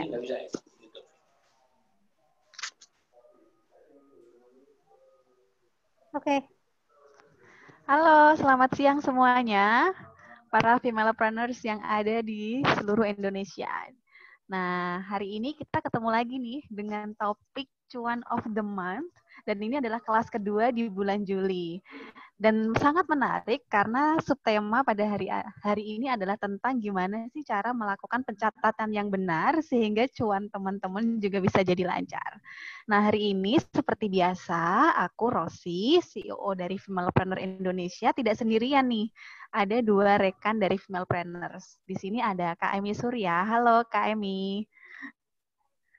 Indonesia. Oke. Halo, selamat siang semuanya, para femalepreneurs yang ada di seluruh Indonesia. Nah, hari ini kita ketemu lagi nih dengan topik Cuan of the Month, dan ini adalah kelas kedua di bulan Juli. Dan sangat menarik karena subtema pada hari ini adalah tentang gimana sih cara melakukan pencatatan yang benar sehingga cuan teman-teman juga bisa jadi lancar. Nah, hari ini seperti biasa, aku Rosi, CEO dari Femalepreneur Indonesia, tidak sendirian nih. Ada dua rekan dari Femalepreneurs. Di sini ada Kak Emi Surya. Halo Kak Emi.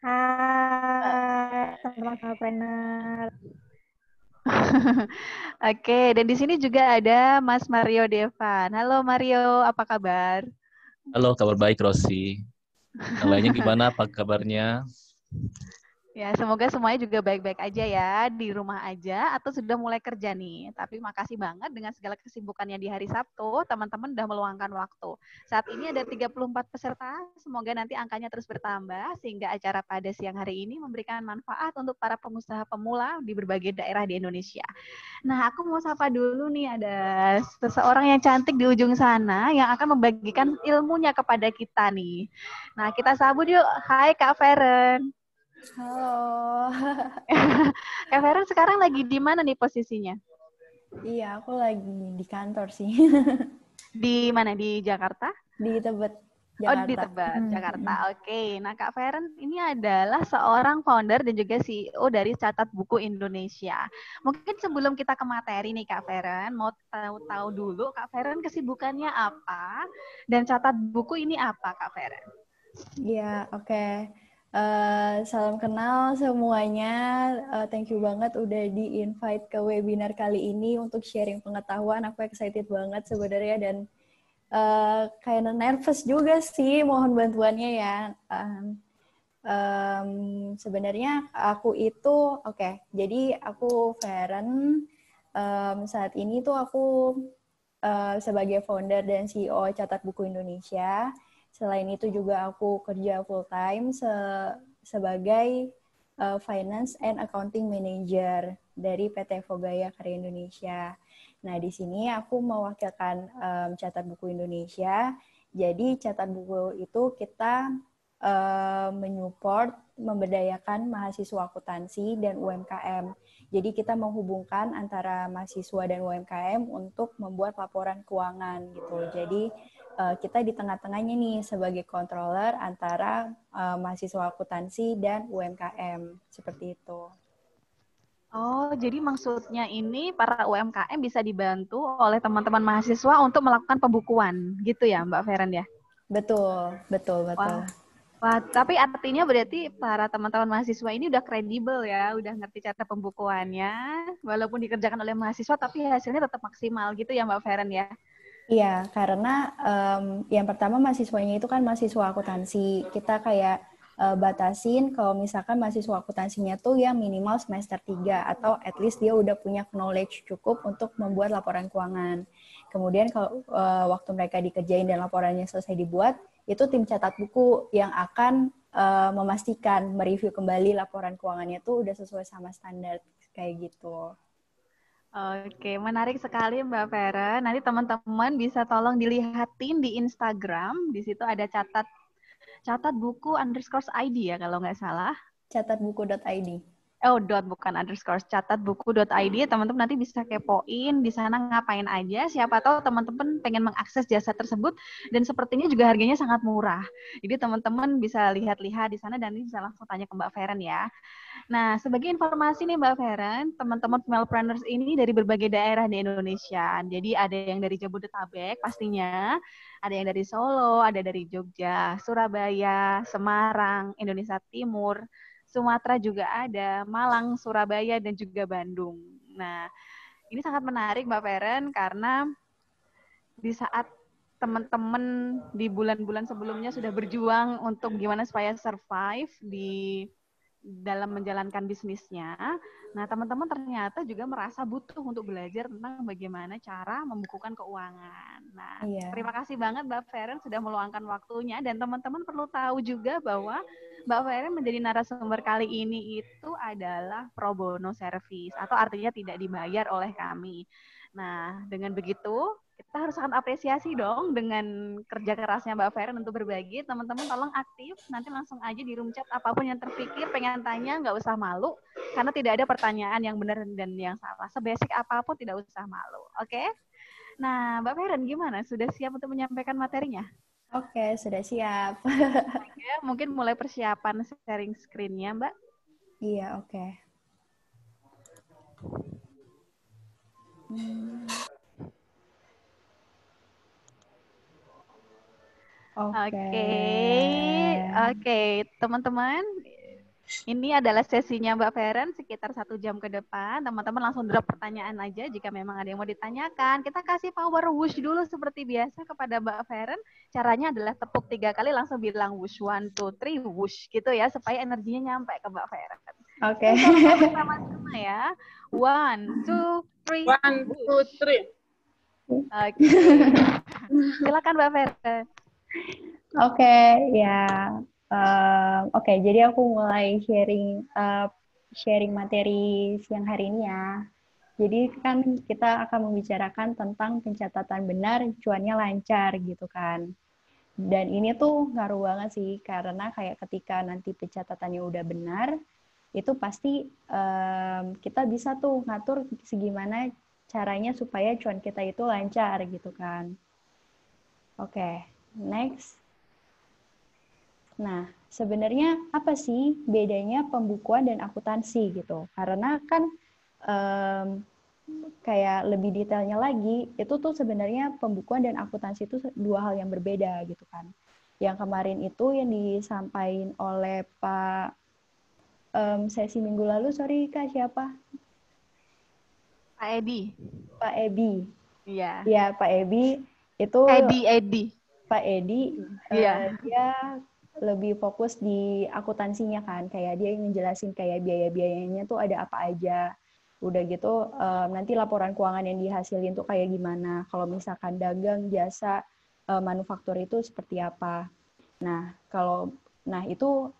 Hai, teman-teman Femalepreneur. Oke, dan di sini juga ada Mas Mario Devan. Halo Mario, apa kabar? Halo, kabar baik Rosi. Yang lainnya gimana? Apa kabarnya? Ya, semoga semuanya juga baik-baik aja ya, di rumah aja atau sudah mulai kerja nih. Tapi makasih banget dengan segala kesibukannya di hari Sabtu, teman-teman udah meluangkan waktu. Saat ini ada 34 peserta, semoga nanti angkanya terus bertambah, sehingga acara pada siang hari ini memberikan manfaat untuk para pengusaha pemula di berbagai daerah di Indonesia. Nah, aku mau sapa dulu nih, ada seseorang yang cantik di ujung sana yang akan membagikan ilmunya kepada kita nih. Nah, kita sambut yuk. Hai Kak Feren. Halo. Kak Feren sekarang lagi di mana nih posisinya? Iya, aku lagi di kantor sih. Di mana? Di Jakarta? Di Tebet, Oh, di Jakarta. Tebet, Jakarta. Oke. Nah, Kak Feren ini adalah seorang founder dan juga CEO dari Catat Buku Indonesia. Mungkin sebelum kita ke materi nih, Kak Feren, mau tahu-tahu dulu Kak Feren kesibukannya apa dan Catat Buku ini apa, Kak Feren? Iya, oke. Salam kenal semuanya. Thank you banget udah di-invite ke webinar kali ini untuk sharing pengetahuan. Aku excited banget sebenarnya dan kayak nervous juga sih. Mohon bantuannya ya. Sebenarnya aku itu jadi aku Feren. Saat ini tuh aku sebagai founder dan CEO Catat Buku Indonesia. Selain itu juga aku kerja full time sebagai Finance and Accounting Manager dari PT Vogaya Karya Indonesia. Nah, di sini aku mewakilkan Catat Buku Indonesia. Jadi Catat Buku itu kita menyupport, memberdayakan mahasiswa akuntansi dan UMKM. Jadi kita menghubungkan antara mahasiswa dan UMKM untuk membuat laporan keuangan gitu. Jadi kita di tengah-tengahnya nih sebagai controller antara mahasiswa akuntansi dan UMKM seperti itu. Oh, jadi maksudnya ini para UMKM bisa dibantu oleh teman-teman mahasiswa untuk melakukan pembukuan, gitu ya, Mbak Feren ya? Betul. Wah, tapi artinya berarti para teman-teman mahasiswa ini udah kredibel ya, udah ngerti cara pembukuannya, walaupun dikerjakan oleh mahasiswa, tapi hasilnya tetap maksimal gitu ya Mbak Feren ya? Iya, karena yang pertama mahasiswanya itu kan mahasiswa akuntansi. Kita kayak batasin kalau misalkan mahasiswa akuntansinya tuh yang minimal semester 3 atau at least dia udah punya knowledge cukup untuk membuat laporan keuangan. Kemudian kalau waktu mereka dikerjain dan laporannya selesai dibuat, itu tim catat buku yang akan memastikan, mereview kembali laporan keuangannya tuh udah sesuai sama standar kayak gitu. Oke, menarik sekali Mbak Feren. Nanti teman-teman bisa tolong dilihatin di Instagram. Di situ ada catat buku _ID ya kalau nggak salah. Catatbuku.id. Oh, bukan underscore, catatbuku.id. Teman-teman nanti bisa kepoin di sana ngapain aja. Siapa tahu teman-teman pengen mengakses jasa tersebut dan sepertinya juga harganya sangat murah. Jadi teman-teman bisa lihat-lihat di sana dan bisa langsung tanya ke Mbak Feren ya. Nah, sebagai informasi nih Mbak Feren, teman-teman Femalepreneurs ini dari berbagai daerah di Indonesia. Jadi ada yang dari Jabodetabek pastinya, ada yang dari Solo, ada dari Jogja, Surabaya, Semarang, Indonesia Timur, Sumatera juga ada, Malang, Surabaya, dan juga Bandung. Nah, ini sangat menarik Mbak Feren karena di saat teman-teman di bulan-bulan sebelumnya sudah berjuang untuk gimana supaya survive di dalam menjalankan bisnisnya. Nah, teman-teman ternyata juga merasa butuh untuk belajar tentang bagaimana cara membukukan keuangan. Nah, terima kasih banget Mbak Feren sudah meluangkan waktunya, dan teman-teman perlu tahu juga bahwa Mbak Feren menjadi narasumber kali ini itu adalah pro bono service, atau artinya tidak dibayar oleh kami. Nah, dengan begitu kita harus sangat apresiasi dong dengan kerja kerasnya Mbak Feren untuk berbagi. Teman-teman tolong aktif, nanti langsung aja di room chat apapun yang terpikir, pengen tanya, nggak usah malu, karena tidak ada pertanyaan yang benar dan yang salah. Sebasic apapun tidak usah malu, oke? Nah, Mbak Feren gimana? Sudah siap untuk menyampaikan materinya? Oke, sudah siap. Oke, mungkin mulai persiapan sharing screen-nya, Mbak. Iya, oke. Oke, teman-teman. Ini adalah sesinya Mbak Feren sekitar 1 jam ke depan. Teman-teman langsung drop pertanyaan aja jika memang ada yang mau ditanyakan. Kita kasih power whoosh dulu seperti biasa kepada Mbak Feren. Caranya adalah tepuk 3 kali langsung bilang whoosh. 1, 2, 3, whoosh. Gitu ya, supaya energinya nyampe ke Mbak Feren. Oke. Sama-sama ya. 1, 2, 3. 1, 2, 3. Oke. Silakan Mbak Feren. Oke, ya. Oke, jadi aku mulai sharing materi siang hari ini ya. Jadi kan kita akan membicarakan tentang pencatatan benar, cuannya lancar gitu kan. Dan ini tuh ngaruh banget sih, karena kayak ketika nanti pencatatannya udah benar, itu pasti kita bisa tuh ngatur segimana caranya supaya cuan kita itu lancar gitu kan. Oke, next. Nah, sebenarnya apa sih bedanya pembukuan dan akuntansi gitu? Karena kan kayak lebih detailnya lagi, itu tuh sebenarnya pembukuan dan akuntansi itu dua hal yang berbeda gitu kan. Yang kemarin itu yang disampaikan oleh Pak sesi minggu lalu, sorry Kak, siapa? Pak Edi. Pak Ebi. Iya. Ya, Pak Ebi itu Edi. Pak Edi, Iya. dia lebih fokus di akuntansinya kan, kayak dia ngejelasin kayak biaya-biayanya tuh ada apa aja. Udah gitu nanti laporan keuangan yang dihasilin tuh kayak gimana. Kalau misalkan dagang, jasa, manufaktur itu seperti apa. Nah, itu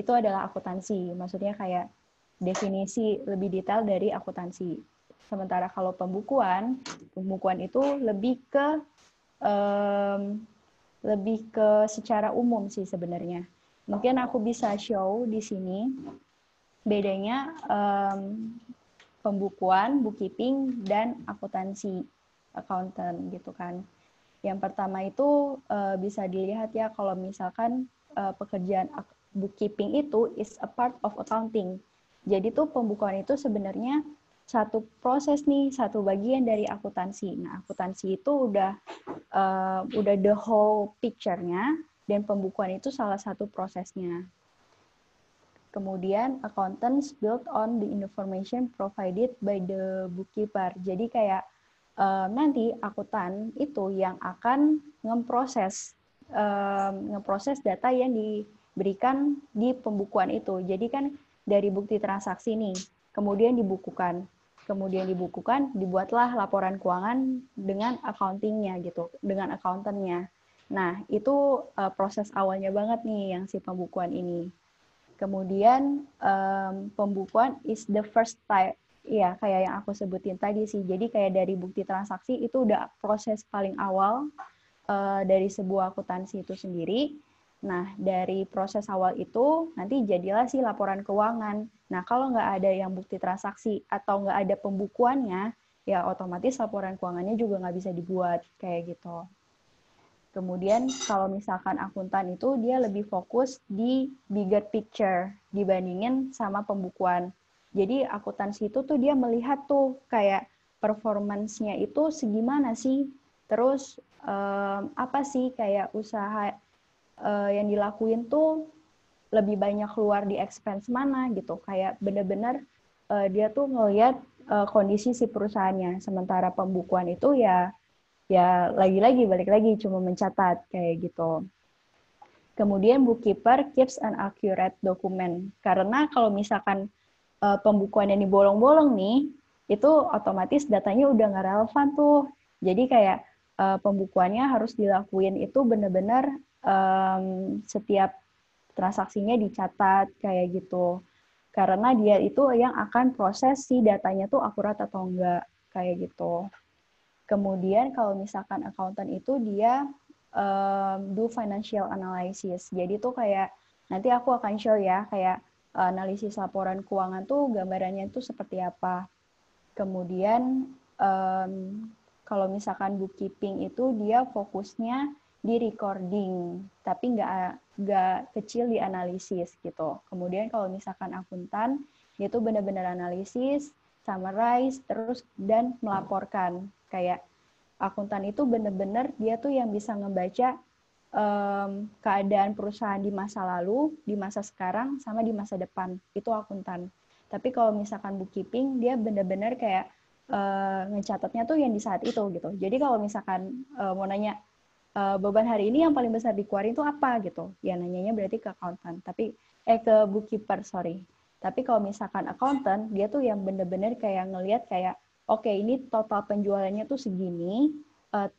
adalah akuntansi. Maksudnya kayak definisi lebih detail dari akuntansi. Sementara kalau pembukuan itu lebih ke secara umum sih sebenarnya. Mungkin aku bisa show di sini bedanya pembukuan, bookkeeping, dan akuntansi, accountant gitu kan. Yang pertama itu bisa dilihat ya kalau misalkan pekerjaan bookkeeping itu is a part of accounting. Jadi tuh pembukuan itu sebenarnya satu proses nih, satu bagian dari akuntansi. Nah, akuntansi itu udah the whole picture-nya, dan pembukuan itu salah satu prosesnya. Kemudian, accountants build on the information provided by the bookkeeper. Jadi kayak nanti akuntan itu yang akan ngeproses data yang diberikan di pembukuan itu. Jadi kan dari bukti transaksi nih, kemudian dibukukan, dibuatlah laporan keuangan dengan accounting-nya gitu, dengan accountant-nya. Nah, itu proses awalnya banget nih yang si pembukuan ini. Kemudian pembukuan is the first type, ya kayak yang aku sebutin tadi sih. Jadi kayak dari bukti transaksi itu udah proses paling awal dari sebuah akuntansi itu sendiri. Nah, dari proses awal itu nanti jadilah si laporan keuangan. Nah, kalau nggak ada yang bukti transaksi atau nggak ada pembukuannya, ya otomatis laporan keuangannya juga nggak bisa dibuat, kayak gitu. Kemudian kalau misalkan akuntan itu dia lebih fokus di bigger picture dibandingin sama pembukuan. Jadi akuntansi itu tuh dia melihat tuh kayak performance-nya itu segimana sih, terus apa sih kayak usaha yang dilakuin tuh lebih banyak keluar di expense mana gitu, kayak bener-bener dia tuh ngelihat kondisi si perusahaannya. Sementara pembukuan itu ya lagi-lagi balik lagi cuma mencatat kayak gitu. Kemudian bookkeeper keeps an accurate document. Karena kalau misalkan pembukuan yang bolong-bolong nih, itu otomatis datanya udah nggak relevan tuh. Jadi kayak pembukuannya harus dilakuin itu benar-benar setiap transaksinya dicatat kayak gitu. Karena dia itu yang akan proses si datanya tuh akurat atau enggak kayak gitu. Kemudian kalau misalkan accountant itu dia do financial analysis. Jadi tuh kayak nanti aku akan show ya kayak analisis laporan keuangan tuh gambarannya tuh seperti apa. Kemudian kalau misalkan bookkeeping itu dia fokusnya di recording, tapi nggak kecil di analisis gitu. Kemudian kalau misalkan akuntan, dia tuh benar-benar analisis, summarize, terus dan melaporkan. Kayak akuntan itu benar-benar dia tuh yang bisa ngebaca keadaan perusahaan di masa lalu, di masa sekarang, sama di masa depan. Itu akuntan. Tapi kalau misalkan bookkeeping, dia benar-benar kayak ngecatatnya tuh yang di saat itu gitu. Jadi kalau misalkan mau nanya beban hari ini yang paling besar dikeluarin itu apa gitu, ya nanyanya berarti ke accountant. Tapi ke bookkeeper sorry. Tapi kalau misalkan accountant, dia tuh yang benar-benar kayak ngelihat kayak oke, ini total penjualannya tuh segini,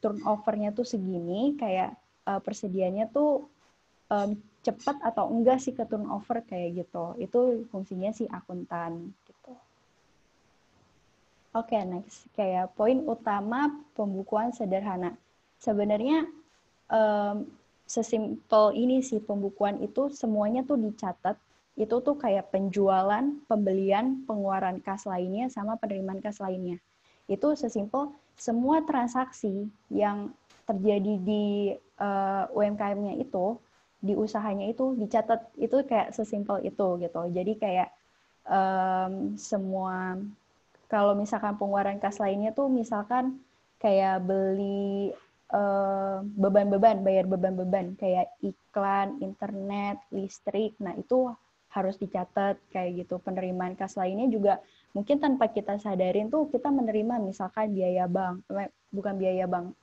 turnover-nya tuh segini, kayak persediaannya tuh cepat atau enggak sih ke turnover kayak gitu. Itu fungsinya si akuntan gitu. Oke, next. Kayak poin utama pembukuan sederhana. Sebenarnya sesimpel ini sih pembukuan itu semuanya tuh dicatat. Itu tuh kayak penjualan, pembelian, pengeluaran kas lainnya, sama penerimaan kas lainnya. Itu sesimpel semua transaksi yang terjadi di UMKM-nya itu, di usahanya itu dicatat. Itu kayak sesimpel itu gitu. Jadi kayak semua kalau misalkan pengeluaran kas lainnya tuh misalkan kayak beli beban-beban, bayar beban-beban kayak iklan, internet, listrik. Nah, itu harus dicatat kayak gitu. Penerimaan kas lainnya juga mungkin tanpa kita sadarin tuh kita menerima misalkan biaya bank, bukan biaya bank,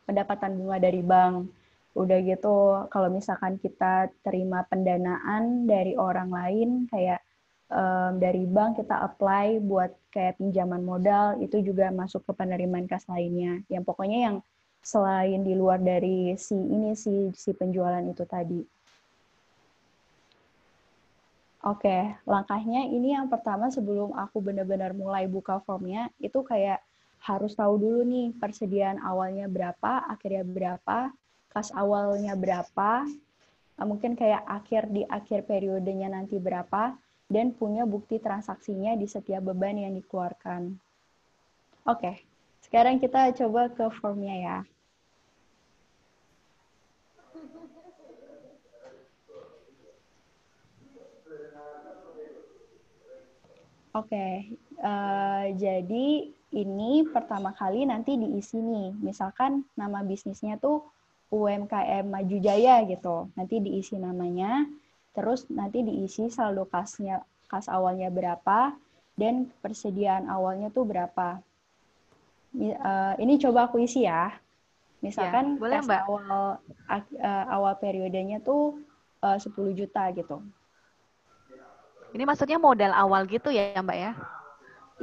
pendapatan bunga dari bank. Udah gitu, kalau misalkan kita terima pendanaan dari orang lain kayak dari bank kita apply buat kayak pinjaman modal, itu juga masuk ke penerimaan kas lainnya. Yang pokoknya yang selain di luar dari si penjualan itu tadi. Oke, langkahnya ini yang pertama sebelum aku benar-benar mulai buka formnya, itu kayak harus tahu dulu nih persediaan awalnya berapa, akhirnya berapa, kas awalnya berapa, mungkin kayak di akhir periodenya nanti berapa, dan punya bukti transaksinya di setiap beban yang dikeluarkan. Oke, sekarang kita coba ke formnya ya. Oke, jadi ini pertama kali nanti diisi nih. Misalkan nama bisnisnya tuh UMKM Maju Jaya gitu. Nanti diisi namanya, terus nanti diisi saldo kasnya, kas awalnya berapa, dan persediaan awalnya tuh berapa. Ini coba aku isi ya. Misalkan ya, boleh, kas Mbak. awal periodenya tuh 10 juta gitu. Ini maksudnya modal awal gitu ya, Mbak ya?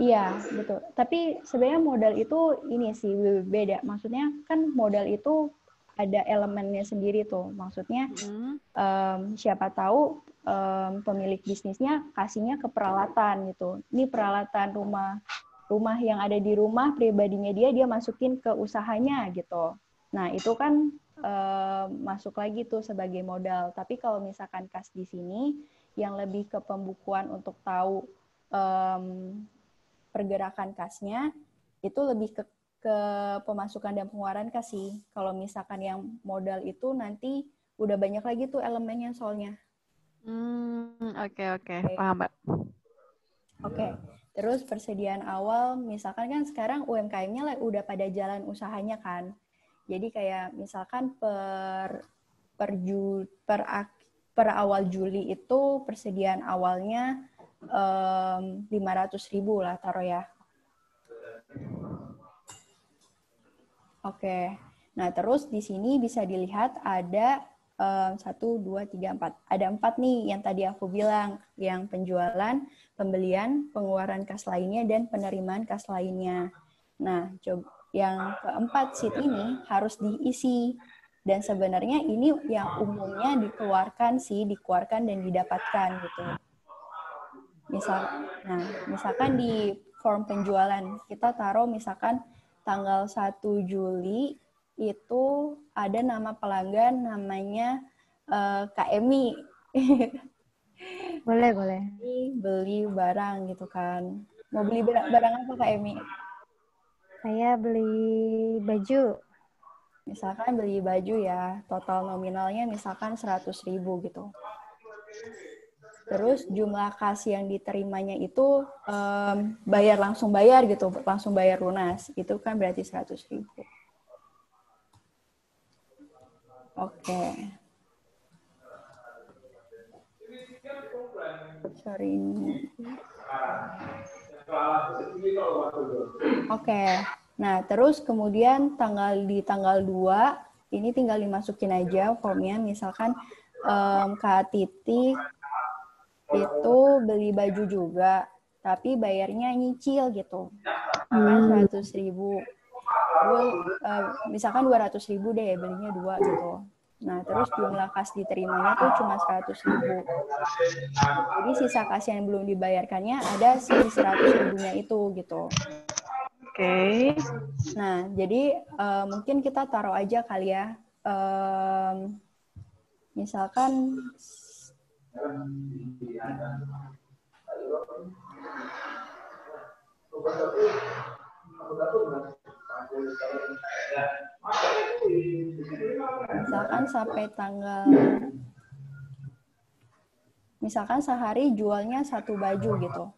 Iya, betul. Tapi sebenarnya modal itu ini sih beda. Maksudnya kan modal itu ada elemennya sendiri tuh. Maksudnya siapa tahu pemilik bisnisnya kasihnya ke peralatan gitu. Ini peralatan rumah yang ada di rumah pribadinya dia masukin ke usahanya gitu. Nah, itu kan masuk lagi tuh sebagai modal. Tapi kalau misalkan kas di sini yang lebih ke pembukuan untuk tahu pergerakan kasnya, itu lebih ke pemasukan dan pengeluaran kas sih. Kalau misalkan yang modal itu nanti udah banyak lagi tuh elemennya soalnya. Oke. Paham, Mbak. Oke. Terus persediaan awal, misalkan kan sekarang UMKM-nya udah pada jalan usahanya kan. Jadi kayak misalkan per awal Juli itu persediaan awalnya 500.000 lah taruh ya. Oke. Nah, terus di sini bisa dilihat ada 1, 2, 3, 4. Ada 4 nih yang tadi aku bilang, yang penjualan, pembelian, pengeluaran kas lainnya, dan penerimaan kas lainnya. Nah, yang keempat sheet ini harus diisi. Dan sebenarnya ini yang umumnya dikeluarkan dan didapatkan gitu. Misalkan di form penjualan, kita taruh misalkan tanggal 1 Juli itu ada nama pelanggan namanya Kak Emi. Boleh, boleh. Beli barang gitu kan. Mau beli barang apa Kak Emi? Saya beli baju. Misalkan beli baju ya, total nominalnya misalkan 100.000 gitu. Terus jumlah kas yang diterimanya itu langsung bayar gitu, langsung bayar lunas. Itu kan berarti 100.000. Oke. Sorry. Oke. Nah, terus kemudian di tanggal 2, ini tinggal dimasukin aja formnya. Misalkan Kak Titi itu beli baju juga, tapi bayarnya nyicil gitu. Misalkan 100.000. Misalkan 200.000 deh, belinya 2 gitu. Nah, terus jumlah kas diterimanya tuh cuma 100.000. Jadi sisa kas yang belum dibayarkannya ada si 100.000-nya itu gitu. Oke. Nah, jadi mungkin kita taruh aja kali ya. Misalkan sampai misalkan sehari jualnya 1 baju gitu.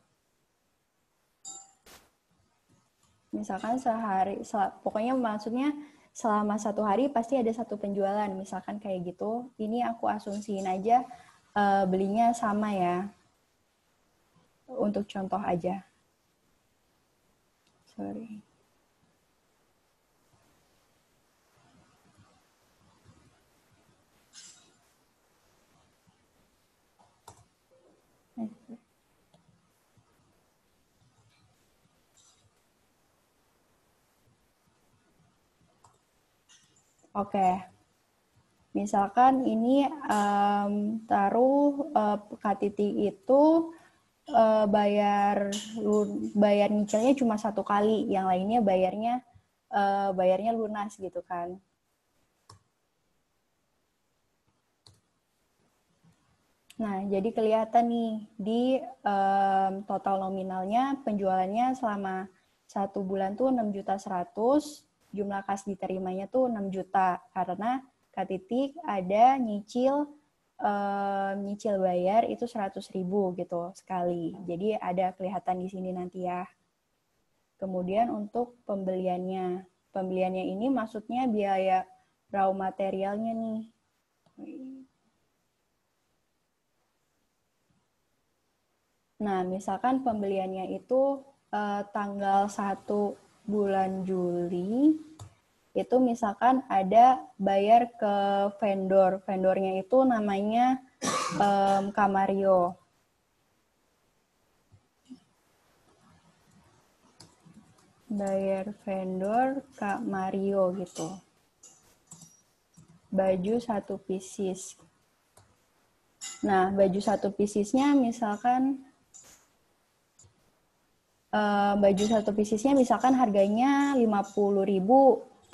Misalkan pokoknya maksudnya selama 1 hari pasti ada 1 penjualan, misalkan kayak gitu. Ini aku asumsiin aja belinya sama ya, untuk contoh aja. Sorry. Oke, misalkan ini taruh Kak Titi itu bayar nyicilnya cuma 1 kali, yang lainnya bayarnya lunas gitu kan. Nah, jadi kelihatan nih di total nominalnya penjualannya selama 1 bulan tuh 6.100.000, jumlah kas diterimanya tuh 6 juta karena Kak Titik ada nyicil bayar itu 100.000 gitu sekali. Jadi ada kelihatan di sini nanti ya. Kemudian untuk pembeliannya ini maksudnya biaya raw materialnya nih. Nah, misalkan pembeliannya itu tanggal 1 bulan Juli, itu misalkan ada bayar ke vendor. Vendornya itu namanya Kak Mario. Bayar vendor Kak Mario gitu. Baju 1 pieces. Nah, baju 1 piecesnya misalkan baju 1 piecesnya misalkan harganya 50.000.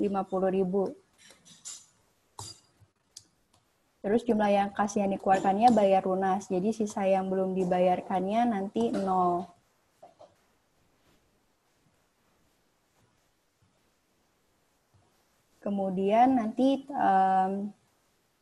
Terus jumlah yang kas yang dikeluarkannya bayar lunas. Jadi sisa yang belum dibayarkannya nanti 0. Kemudian nanti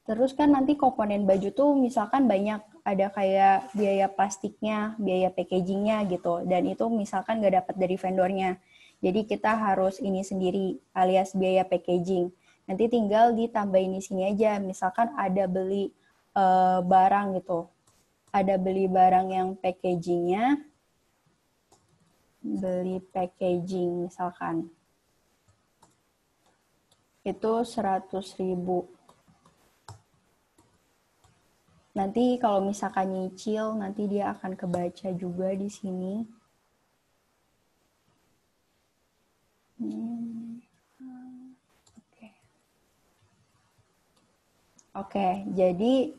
terus kan nanti komponen baju tuh misalkan banyak, ada kayak biaya plastiknya, biaya packagingnya gitu, dan itu misalkan nggak dapat dari vendornya. Jadi kita harus ini sendiri alias biaya packaging. Nanti tinggal ditambahin di sini aja, misalkan ada beli barang gitu, ada beli barang yang packagingnya, beli packaging misalkan, itu 100.000. Nanti kalau misalkan nyicil, nanti dia akan kebaca juga di sini. Oke, jadi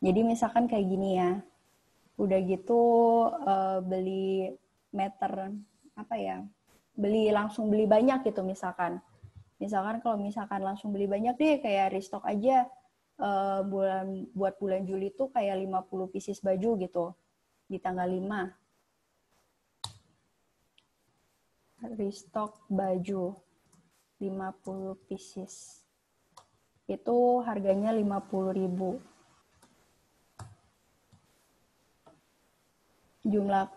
misalkan kayak gini ya. Udah gitu beli meter apa ya? Langsung beli banyak gitu misalkan. Misalkan kalau misalkan langsung beli banyak deh kayak restock aja buat bulan Juli tuh kayak 50 pieces baju gitu di tanggal 5. Restock baju 50 pieces. Itu harganya 50.000. Jumlah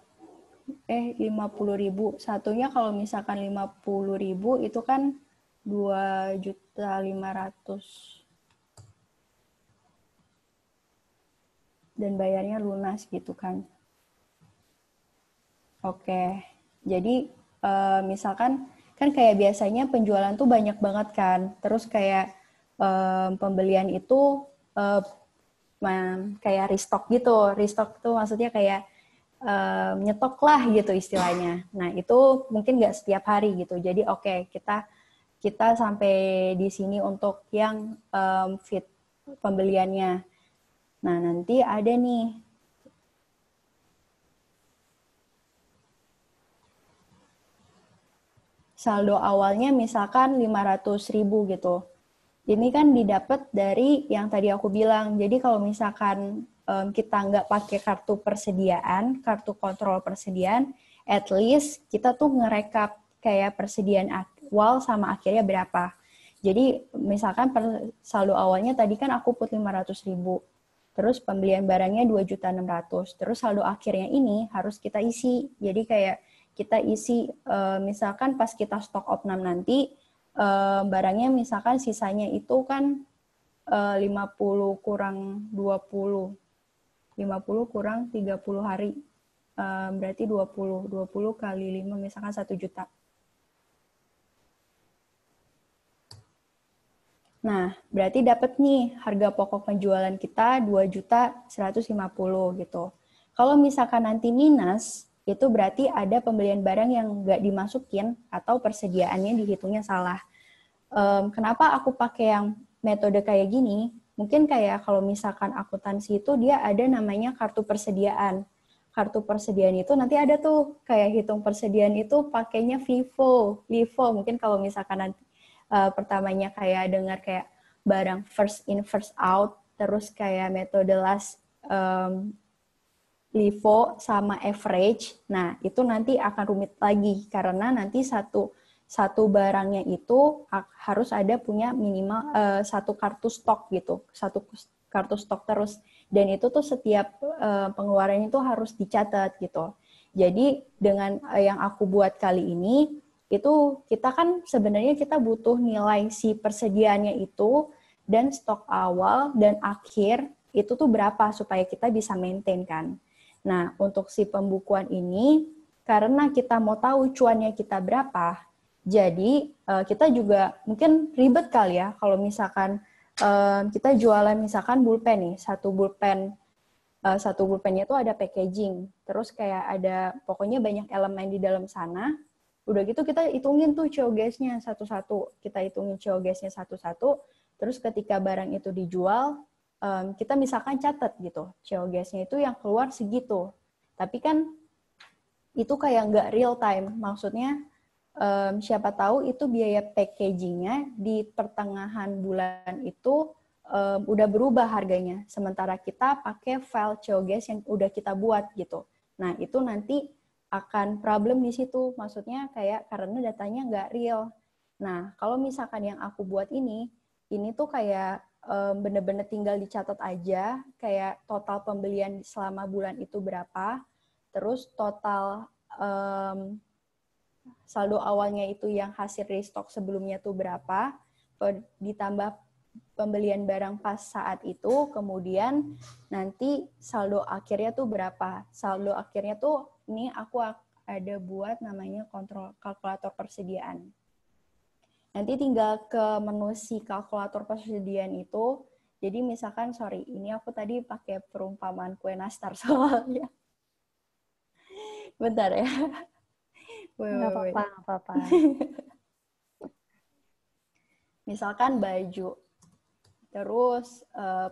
50.000. Satunya kalau misalkan 50.000 itu kan 2.500.000 dan bayarnya lunas gitu kan. Oke. Jadi misalkan kan kayak biasanya penjualan tuh banyak banget kan. Terus kayak pembelian itu kayak restock gitu. Restock tuh maksudnya kayak nyetok lah gitu istilahnya. Nah itu mungkin nggak setiap hari gitu. Jadi oke, kita sampai di sini untuk yang fit pembeliannya. Nah nanti ada nih saldo awalnya misalkan 500.000 gitu. Ini kan didapat dari yang tadi aku bilang. Jadi kalau misalkan kita nggak pakai kartu persediaan, kartu kontrol persediaan, at least kita tuh ngerekap kayak persediaan awal sama akhirnya berapa. Jadi misalkan saldo awalnya tadi kan aku put 500.000. Terus pembelian barangnya 2.600.000. Terus saldo akhirnya ini harus kita isi. Jadi kayak kita isi misalkan pas kita stok opnam nanti barangnya misalkan sisanya itu kan 50 kurang 20. 50 kurang 30 hari. Berarti 20 kali 5 misalkan 1 juta. Nah, berarti dapat nih harga pokok penjualan kita 2.150.000 gitu. Kalau misalkan nanti minus, itu berarti ada pembelian barang yang nggak dimasukin atau persediaannya dihitungnya salah. Kenapa aku pakai yang metode kayak gini? Mungkin kayak kalau misalkan akuntansi itu dia ada namanya kartu persediaan. Kartu persediaan itu nanti ada tuh kayak hitung persediaan itu pakainya FIFO. Mungkin kalau misalkan nanti pertamanya kayak dengar kayak barang first in first out, terus kayak metode last LIFO sama average. Nah, itu nanti akan rumit lagi karena nanti satu barangnya itu harus ada punya minimal satu kartu stok gitu, satu kartu stok terus. Dan itu tuh setiap pengeluarannya itu harus dicatat gitu. Jadi dengan yang aku buat kali ini, itu kita kan sebenarnya kita butuh nilai si persediaannya itu dan stok awal dan akhir itu tuh berapa supaya kita bisa maintain kan. Nah, untuk si pembukuan ini, karena kita mau tahu cuannya kita berapa, jadi kita juga mungkin ribet kali ya kalau misalkan kita jualan misalkan pulpen nih, satu pulpennya itu ada packaging, terus kayak ada pokoknya banyak elemen di dalam sana. Udah gitu kita hitungin tuh COGS-nya satu-satu, satu-satu. Terus ketika barang itu dijual, kita misalkan catat gitu, COGS-nya itu yang keluar segitu. Tapi kan itu kayak nggak real time, maksudnya siapa tahu itu biaya packagingnya di pertengahan bulan itu udah berubah harganya. Sementara kita pakai file COGS yang udah kita buat gitu. Nah itu nanti akan problem di situ. Maksudnya kayak karena datanya nggak real. Nah kalau misalkan yang aku buat ini tuh kayak bener-bener tinggal dicatat aja. Kayak total pembelian selama bulan itu berapa. Terus total saldo awalnya itu yang hasil restock sebelumnya tuh berapa, ditambah pembelian barang pas saat itu, kemudian nanti saldo akhirnya tuh berapa. Saldo akhirnya tuh ini aku ada buat namanya kontrol kalkulator persediaan. Nanti tinggal ke menu si kalkulator persediaan itu. Jadi misalkan, sorry, ini aku tadi pakai perumpamaan kue nastar soalnya. Bentar ya. Nggak apa-apa, nggak apa-apa. Misalkan baju. Terus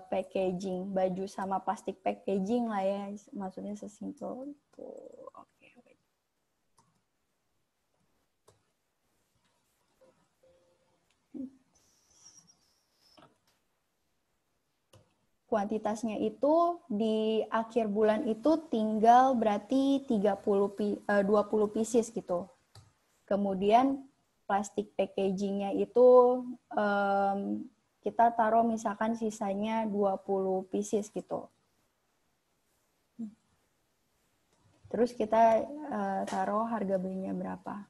packaging, baju sama plastik packaging lah ya, maksudnya sesimpel itu. Oke. Kuantitasnya itu di akhir bulan itu tinggal berarti 20 pieces gitu. Kemudian plastik packagingnya itu kita taruh misalkan sisanya 20 pieces gitu. Terus kita taruh harga belinya berapa.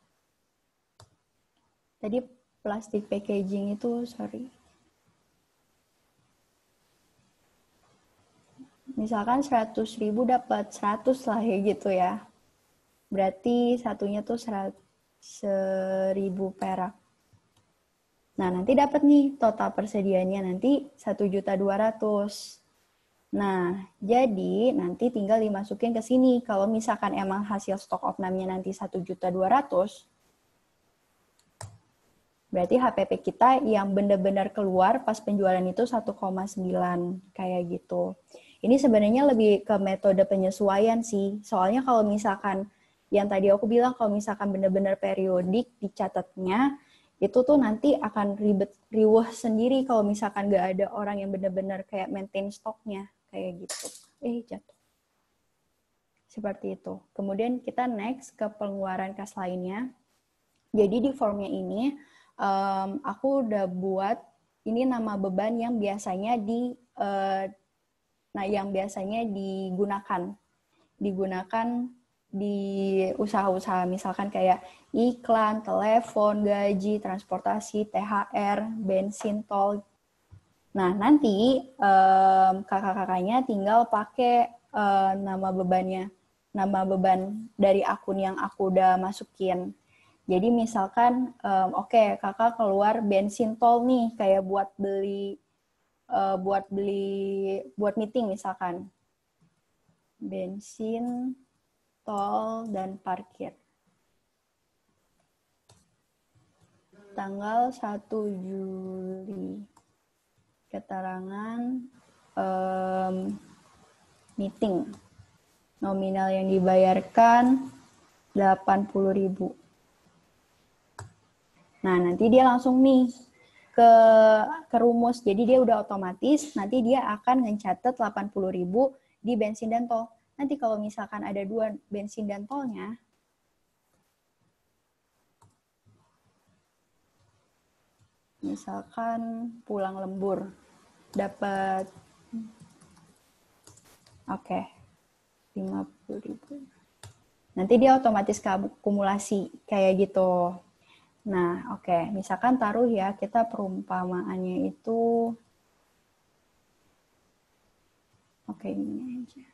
Tadi plastik packaging itu, sorry. Misalkan 100.000 dapat 100 lah ya gitu ya. Berarti satunya tuh 1.000 perak. Nah, nanti dapat nih total persediaannya nanti 1.200.000. Nah, jadi nanti tinggal dimasukin ke sini. Kalau misalkan emang hasil stock of name-nya nanti 1.200.000, berarti HPP kita yang benar-benar keluar pas penjualan itu 1,9 kayak gitu. Ini sebenarnya lebih ke metode penyesuaian sih. Soalnya kalau misalkan yang tadi aku bilang kalau misalkan benar-benar periodik dicatatnya, itu tuh nanti akan ribet riweh sendiri kalau misalkan nggak ada orang yang benar-benar kayak maintain stoknya kayak gitu. Jatuh. Seperti itu. Kemudian kita next ke pengeluaran kas lainnya. Jadi di formnya ini aku udah buat ini nama beban yang biasanya digunakan di usaha-usaha, misalkan kayak iklan, telepon, gaji, transportasi, THR, bensin, tol. Nah, nanti kakak-kakaknya tinggal pakai nama beban dari akun yang aku udah masukin. Jadi misalkan, kakak keluar bensin tol nih, kayak buat meeting misalkan. Bensin, tol, dan parkir. Tanggal 1 Juli. Keterangan meeting. Nominal yang dibayarkan 80.000. Nah, nanti dia langsung nih ke rumus. Jadi dia udah otomatis, nanti dia akan ngecatet 80.000 di bensin dan tol. Nanti kalau misalkan ada 2 bensin dan tolnya, misalkan pulang lembur, dapat 50.000. Nanti dia otomatis kumulasi kayak gitu. Nah, misalkan taruh ya, kita perumpamaannya itu, ini aja.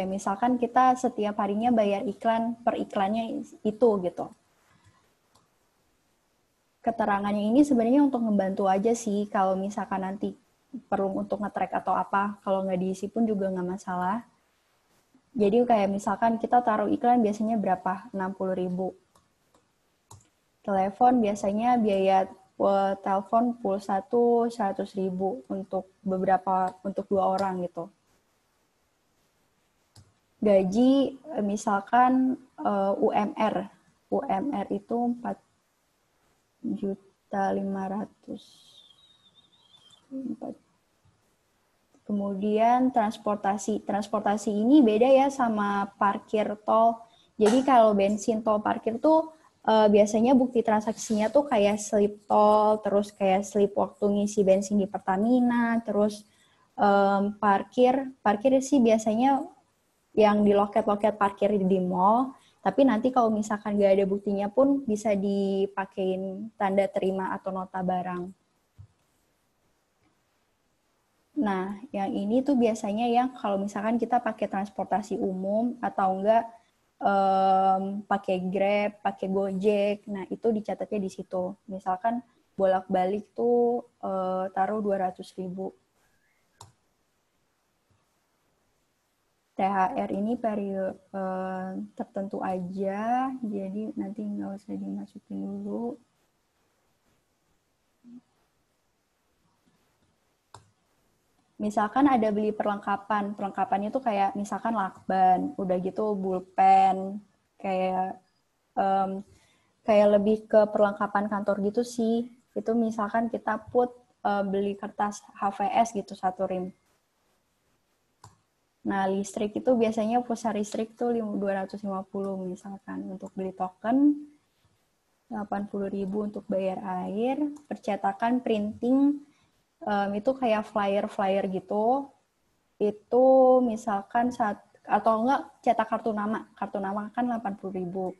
Misalkan kita setiap harinya bayar iklan per iklannya itu gitu. Keterangannya ini sebenarnya untuk ngebantu aja sih kalau misalkan nanti perlu untuk nge-track atau apa, kalau nggak diisi pun juga nggak masalah. Jadi kayak misalkan kita taruh iklan biasanya berapa? 60.000. Telepon biasanya biaya telepon pulsa tuh 100.000 untuk 2 orang gitu. Gaji misalkan UMR itu 4.500.000. Kemudian transportasi ini beda ya sama parkir tol. Jadi kalau bensin tol parkir tuh biasanya bukti transaksinya tuh kayak slip tol, terus kayak slip waktu ngisi bensin di Pertamina, terus parkir sih biasanya yang di loket-loket parkir di mall, Tapi nanti kalau misalkan nggak ada buktinya pun bisa dipakein tanda terima atau nota barang. Nah, yang ini tuh biasanya yang kalau misalkan kita pakai transportasi umum atau enggak pakai Grab, pakai Gojek, nah itu dicatatnya di situ. Misalkan bolak-balik tuh taruh 200.000. THR ini periode tertentu aja, jadi nanti nggak usah dimasukin dulu. Misalkan ada beli perlengkapannya tuh kayak misalkan lakban, udah gitu pulpen, kayak kayak lebih ke perlengkapan kantor gitu sih. Itu misalkan kita beli kertas HVS gitu 1 rim. Nah, listrik itu biasanya pulsa listrik tuh 250 misalkan untuk beli token, 80.000 untuk bayar air, percetakan printing itu kayak flyer gitu. Itu misalkan atau enggak cetak kartu nama kan 80.000.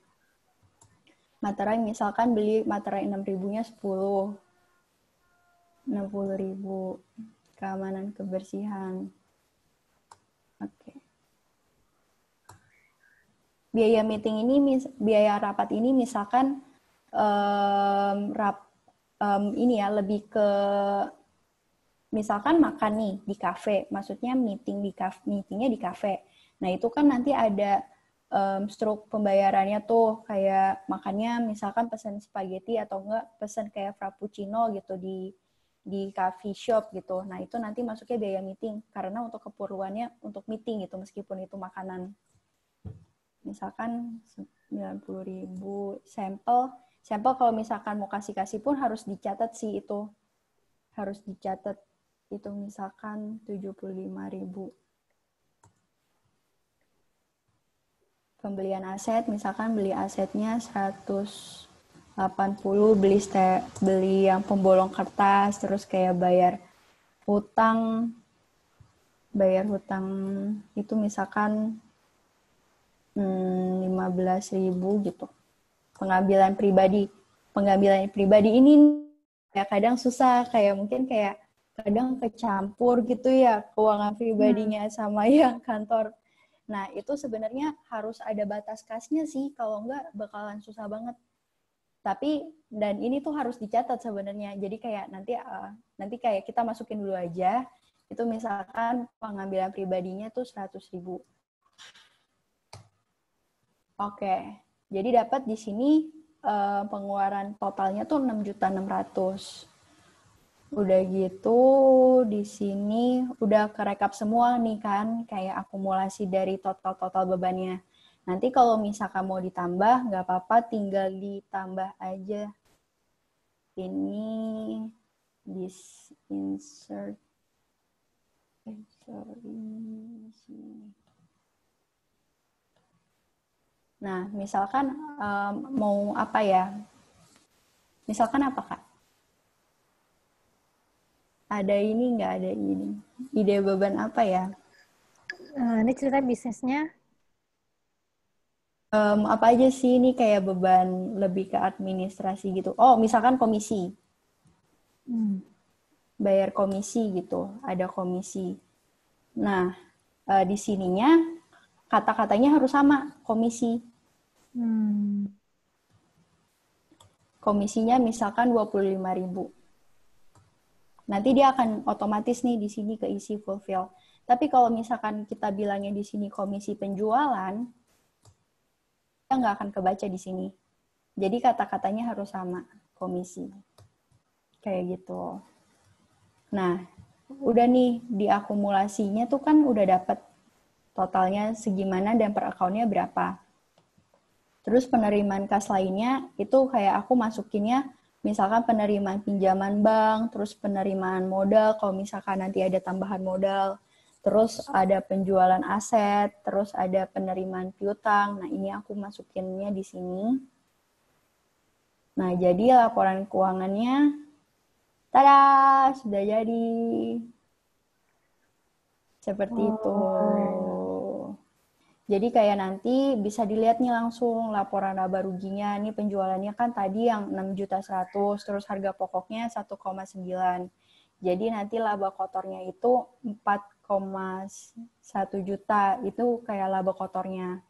Materai misalkan beli materai 6.000-nya 10. 60.000. Keamanan kebersihan. Oke. Biaya meeting ini, biaya rapat ini misalkan ini ya lebih ke misalkan makan nih di kafe, maksudnya meetingnya di kafe. Nah itu kan nanti ada struk pembayarannya tuh kayak makannya misalkan pesan spaghetti atau enggak pesan kayak frappuccino gitu di coffee shop gitu. Nah, itu nanti masuknya biaya meeting karena untuk keperluannya untuk meeting gitu meskipun itu makanan. Misalkan 90.000 sampel kalau misalkan mau kasih pun harus dicatat sih itu. Harus dicatat itu misalkan 75.000. Pembelian aset misalkan beli asetnya 180, beli yang pembolong kertas, terus kayak bayar hutang itu misalkan 15.000 gitu. Pengambilan pribadi ini ya kadang susah, kayak mungkin kayak kadang kecampur gitu ya keuangan pribadinya sama yang kantor. Nah, itu sebenarnya harus ada batas kasnya sih, kalau enggak bakalan susah banget. Tapi dan ini tuh harus dicatat sebenarnya. Jadi kayak nanti kayak kita masukin dulu aja. Itu misalkan pengambilan pribadinya tuh 100.000. Oke. Jadi dapat di sini pengeluaran totalnya tuh 6.600.000. Udah gitu di sini udah kerekap semua nih kan, kayak akumulasi dari total bebannya. Nanti kalau misalkan mau ditambah, nggak apa-apa, tinggal ditambah aja. Ini insert. Nah, misalkan mau apa ya? Misalkan apa, Kak? Ada ini nggak ada ini? Ide beban apa ya? Ini cerita bisnisnya. Apa aja sih ini kayak beban lebih ke administrasi gitu. Oh, misalkan komisi. Bayar komisi gitu, ada komisi. Nah, di sininya kata-katanya harus sama, komisi. Komisinya misalkan 25.000. Nanti dia akan otomatis nih di sini keisi fulfill. Tapi kalau misalkan kita bilangnya di sini komisi penjualan, kita nggak akan kebaca di sini. Jadi kata-katanya harus sama, komisi. Kayak gitu. Nah, udah nih diakumulasinya tuh kan udah dapet totalnya segimana dan per account-nya berapa. Terus penerimaan kas lainnya itu kayak aku masukinnya misalkan penerimaan pinjaman bank, terus penerimaan modal kalau misalkan nanti ada tambahan modal, terus ada penjualan aset, terus ada penerimaan piutang. Nah, ini aku masukinnya di sini. Nah, jadi laporan keuangannya tada, sudah jadi. Seperti itu. Jadi kayak nanti bisa dilihat nih langsung laporan laba ruginya. Nih penjualannya kan tadi yang 6.100.000, terus harga pokoknya 1,9. Jadi nanti laba kotornya itu 4,1 juta. Itu kayak laba kotornya.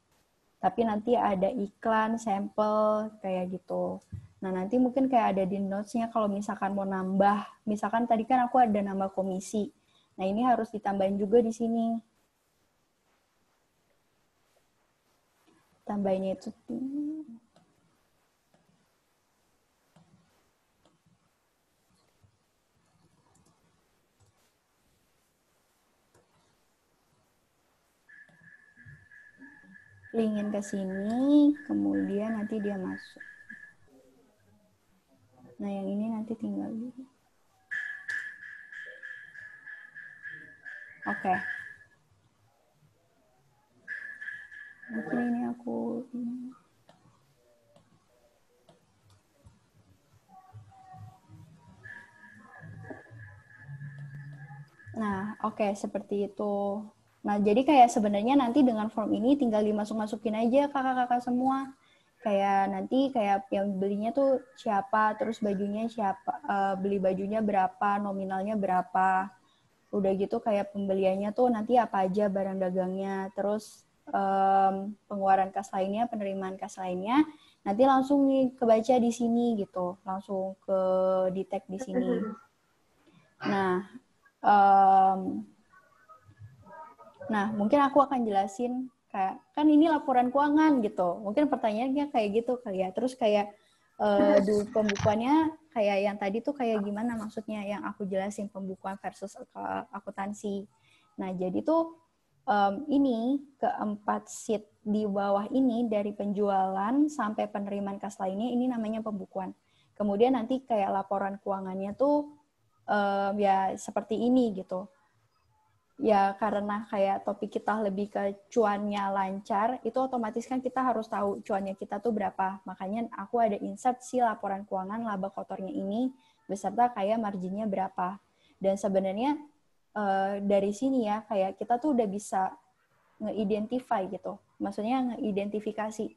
Tapi nanti ada iklan, sampel, kayak gitu. Nah, nanti mungkin kayak ada di notes-nya kalau misalkan mau nambah. Misalkan tadi kan aku ada nambah komisi. Nah, ini harus ditambahin juga di sini. Tambahnya itu linkin ke sini, kemudian nanti dia masuk. Nah, yang ini nanti tinggal dulu. Oke. Mungkin ini aku Nah, oke, seperti itu. Nah, jadi kayak sebenarnya nanti dengan form ini tinggal dimasuk-masukin aja kakak-kakak semua. Kayak nanti kayak yang belinya tuh siapa, terus bajunya siapa, beli bajunya berapa, nominalnya berapa. Udah gitu kayak pembeliannya tuh nanti apa aja barang dagangnya, terus pengeluaran kas lainnya, penerimaan kas lainnya, nanti langsung nih kebaca di sini gitu, langsung ke detect di sini. Nah, nah, mungkin aku akan jelasin kayak kan ini laporan keuangan gitu. Mungkin pertanyaannya kayak gitu kali ya. Terus kayak dulu pembukuannya kayak yang tadi tuh kayak gimana maksudnya yang aku jelasin pembukuan versus akuntansi. Nah, jadi tuh ini keempat sheet di bawah ini dari penjualan sampai penerimaan kas lainnya ini namanya pembukuan. Kemudian nanti kayak laporan keuangannya tuh ya seperti ini gitu. Ya karena kayak topik kita lebih ke cuannya lancar, itu otomatis kan kita harus tahu cuannya kita tuh berapa. Makanya aku ada insert si laporan keuangan laba kotornya ini beserta kayak marginnya berapa. Dan sebenarnya dari sini ya kayak kita tuh udah bisa nge-identify gitu. Maksudnya nge-identifikasi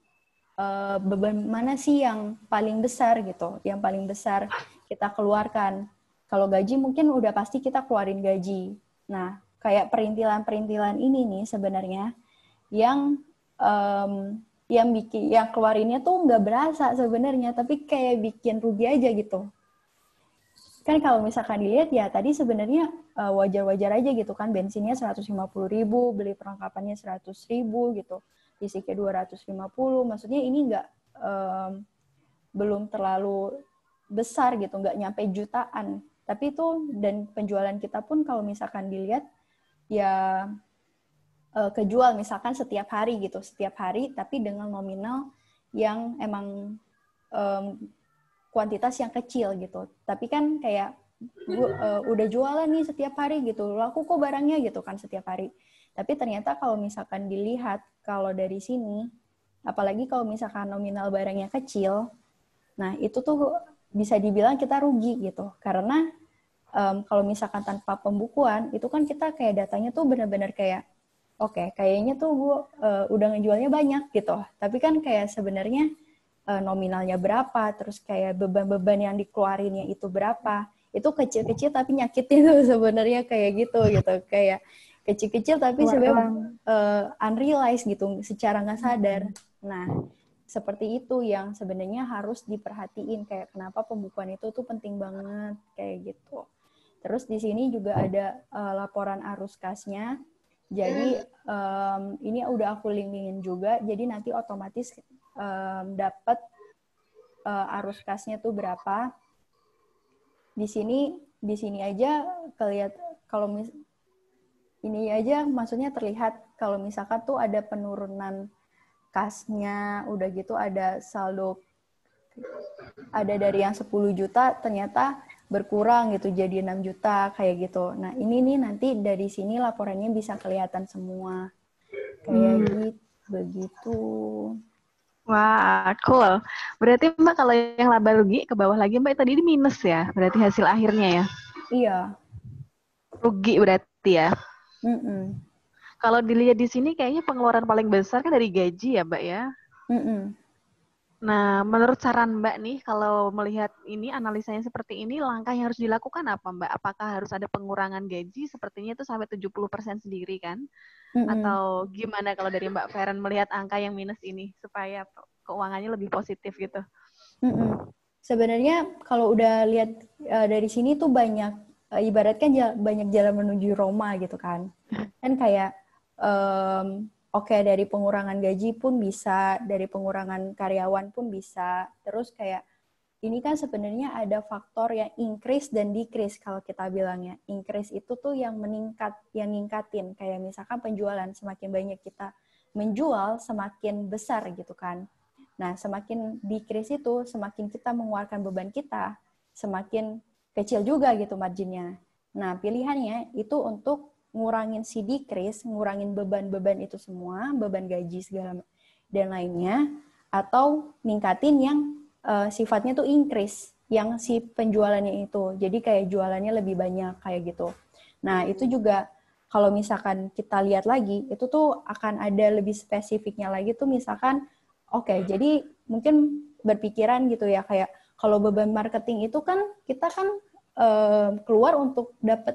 beban mana sih yang paling besar gitu. Yang paling besar kita keluarkan. Kalau gaji mungkin udah pasti kita keluarin gaji. Nah, kayak perintilan-perintilan ini nih sebenarnya yang yang keluarinnya tuh nggak berasa sebenarnya, tapi kayak bikin rugi aja gitu. Kan kalau misalkan dilihat ya tadi sebenarnya wajar-wajar aja gitu kan, bensinnya 150.000, beli perlengkapannya 100.000 gitu, listriknya 250, maksudnya ini nggak belum terlalu besar gitu, nggak nyampe jutaan. Tapi itu dan penjualan kita pun kalau misalkan dilihat ya kejual misalkan setiap hari gitu, setiap hari tapi dengan nominal yang emang kuantitas yang kecil gitu. Tapi kan kayak udah jualan nih setiap hari gitu, laku kok barangnya gitu kan setiap hari. Tapi ternyata kalau misalkan dilihat kalau dari sini, apalagi kalau misalkan nominal barangnya kecil, nah itu tuh bisa dibilang kita rugi gitu, karena kalau misalkan tanpa pembukuan, itu kan kita kayak datanya tuh benar-benar kayak, oke, kayaknya tuh gue udah ngejualnya banyak gitu. Tapi kan kayak sebenarnya nominalnya berapa, terus kayak beban-beban yang dikeluarinnya itu berapa. Itu kecil-kecil tapi nyakitin tuh sebenarnya kayak gitu. Kayak kecil-kecil tapi sebenarnya unrealized gitu, secara nggak sadar. Nah, seperti itu yang sebenarnya harus diperhatiin. Kayak kenapa pembukuan itu tuh penting banget, kayak gitu. Terus di sini juga ada laporan arus kasnya. Jadi ini udah aku linkin juga. Jadi nanti otomatis dapat arus kasnya tuh berapa. Di sini aja kelihatan kalau ini aja maksudnya terlihat kalau misalkan tuh ada penurunan kasnya, udah gitu ada saldo, ada dari yang 10 juta ternyata berkurang gitu jadi 6 juta kayak gitu. Nah, ini nih nanti dari sini laporannya bisa kelihatan semua. Kayak gitu, begitu. Wah, cool. Berarti Mbak kalau yang laba rugi ke bawah lagi Mbak tadi ini minus ya? Berarti hasil akhirnya ya? Iya. Rugi berarti ya? Kalau dilihat di sini kayaknya pengeluaran paling besar kan dari gaji ya, Mbak ya. Mm-mm. Nah, menurut saran Mbak nih, kalau melihat ini analisanya seperti ini, langkah yang harus dilakukan apa, Mbak? Apakah harus ada pengurangan gaji? Sepertinya itu sampai 70% sendiri kan? Mm-mm. Atau gimana kalau dari Mbak Feren melihat angka yang minus ini supaya keuangannya lebih positif gitu? Mm-mm. Sebenarnya kalau udah lihat dari sini tuh banyak ibaratkan banyak jalan menuju Roma gitu kan. Kan kayak oke, dari pengurangan gaji pun bisa, dari pengurangan karyawan pun bisa. Terus kayak ini kan sebenarnya ada faktor yang increase dan decrease kalau kita bilangnya. Increase itu tuh yang meningkat, yang ningkatin. Kayak misalkan penjualan, semakin banyak kita menjual, semakin besar gitu kan. Nah, semakin decrease itu, semakin kita mengeluarkan beban kita, semakin kecil juga gitu marginnya. Nah, pilihannya itu untuk ngurangin si decrease, ngurangin beban-beban itu semua, beban gaji segala dan lainnya, atau ningkatin yang sifatnya tuh increase, yang si penjualannya itu. Jadi kayak jualannya lebih banyak kayak gitu. Nah, itu juga kalau misalkan kita lihat lagi, itu tuh akan ada lebih spesifiknya lagi tuh misalkan, oke, jadi mungkin berpikiran gitu ya, kayak kalau beban marketing itu kan kita kan keluar untuk dapat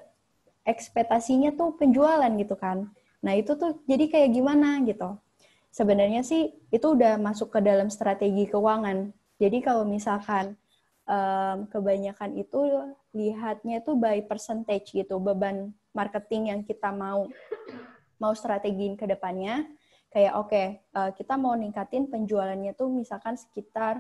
ekspektasinya tuh penjualan gitu kan. Nah itu tuh jadi kayak gimana gitu. Sebenarnya sih itu udah masuk ke dalam strategi keuangan. Jadi kalau misalkan kebanyakan itu lihatnya tuh by percentage gitu, beban marketing yang kita mau strategiin ke depannya. Kayak oke, kita mau ningkatin penjualannya tuh misalkan sekitar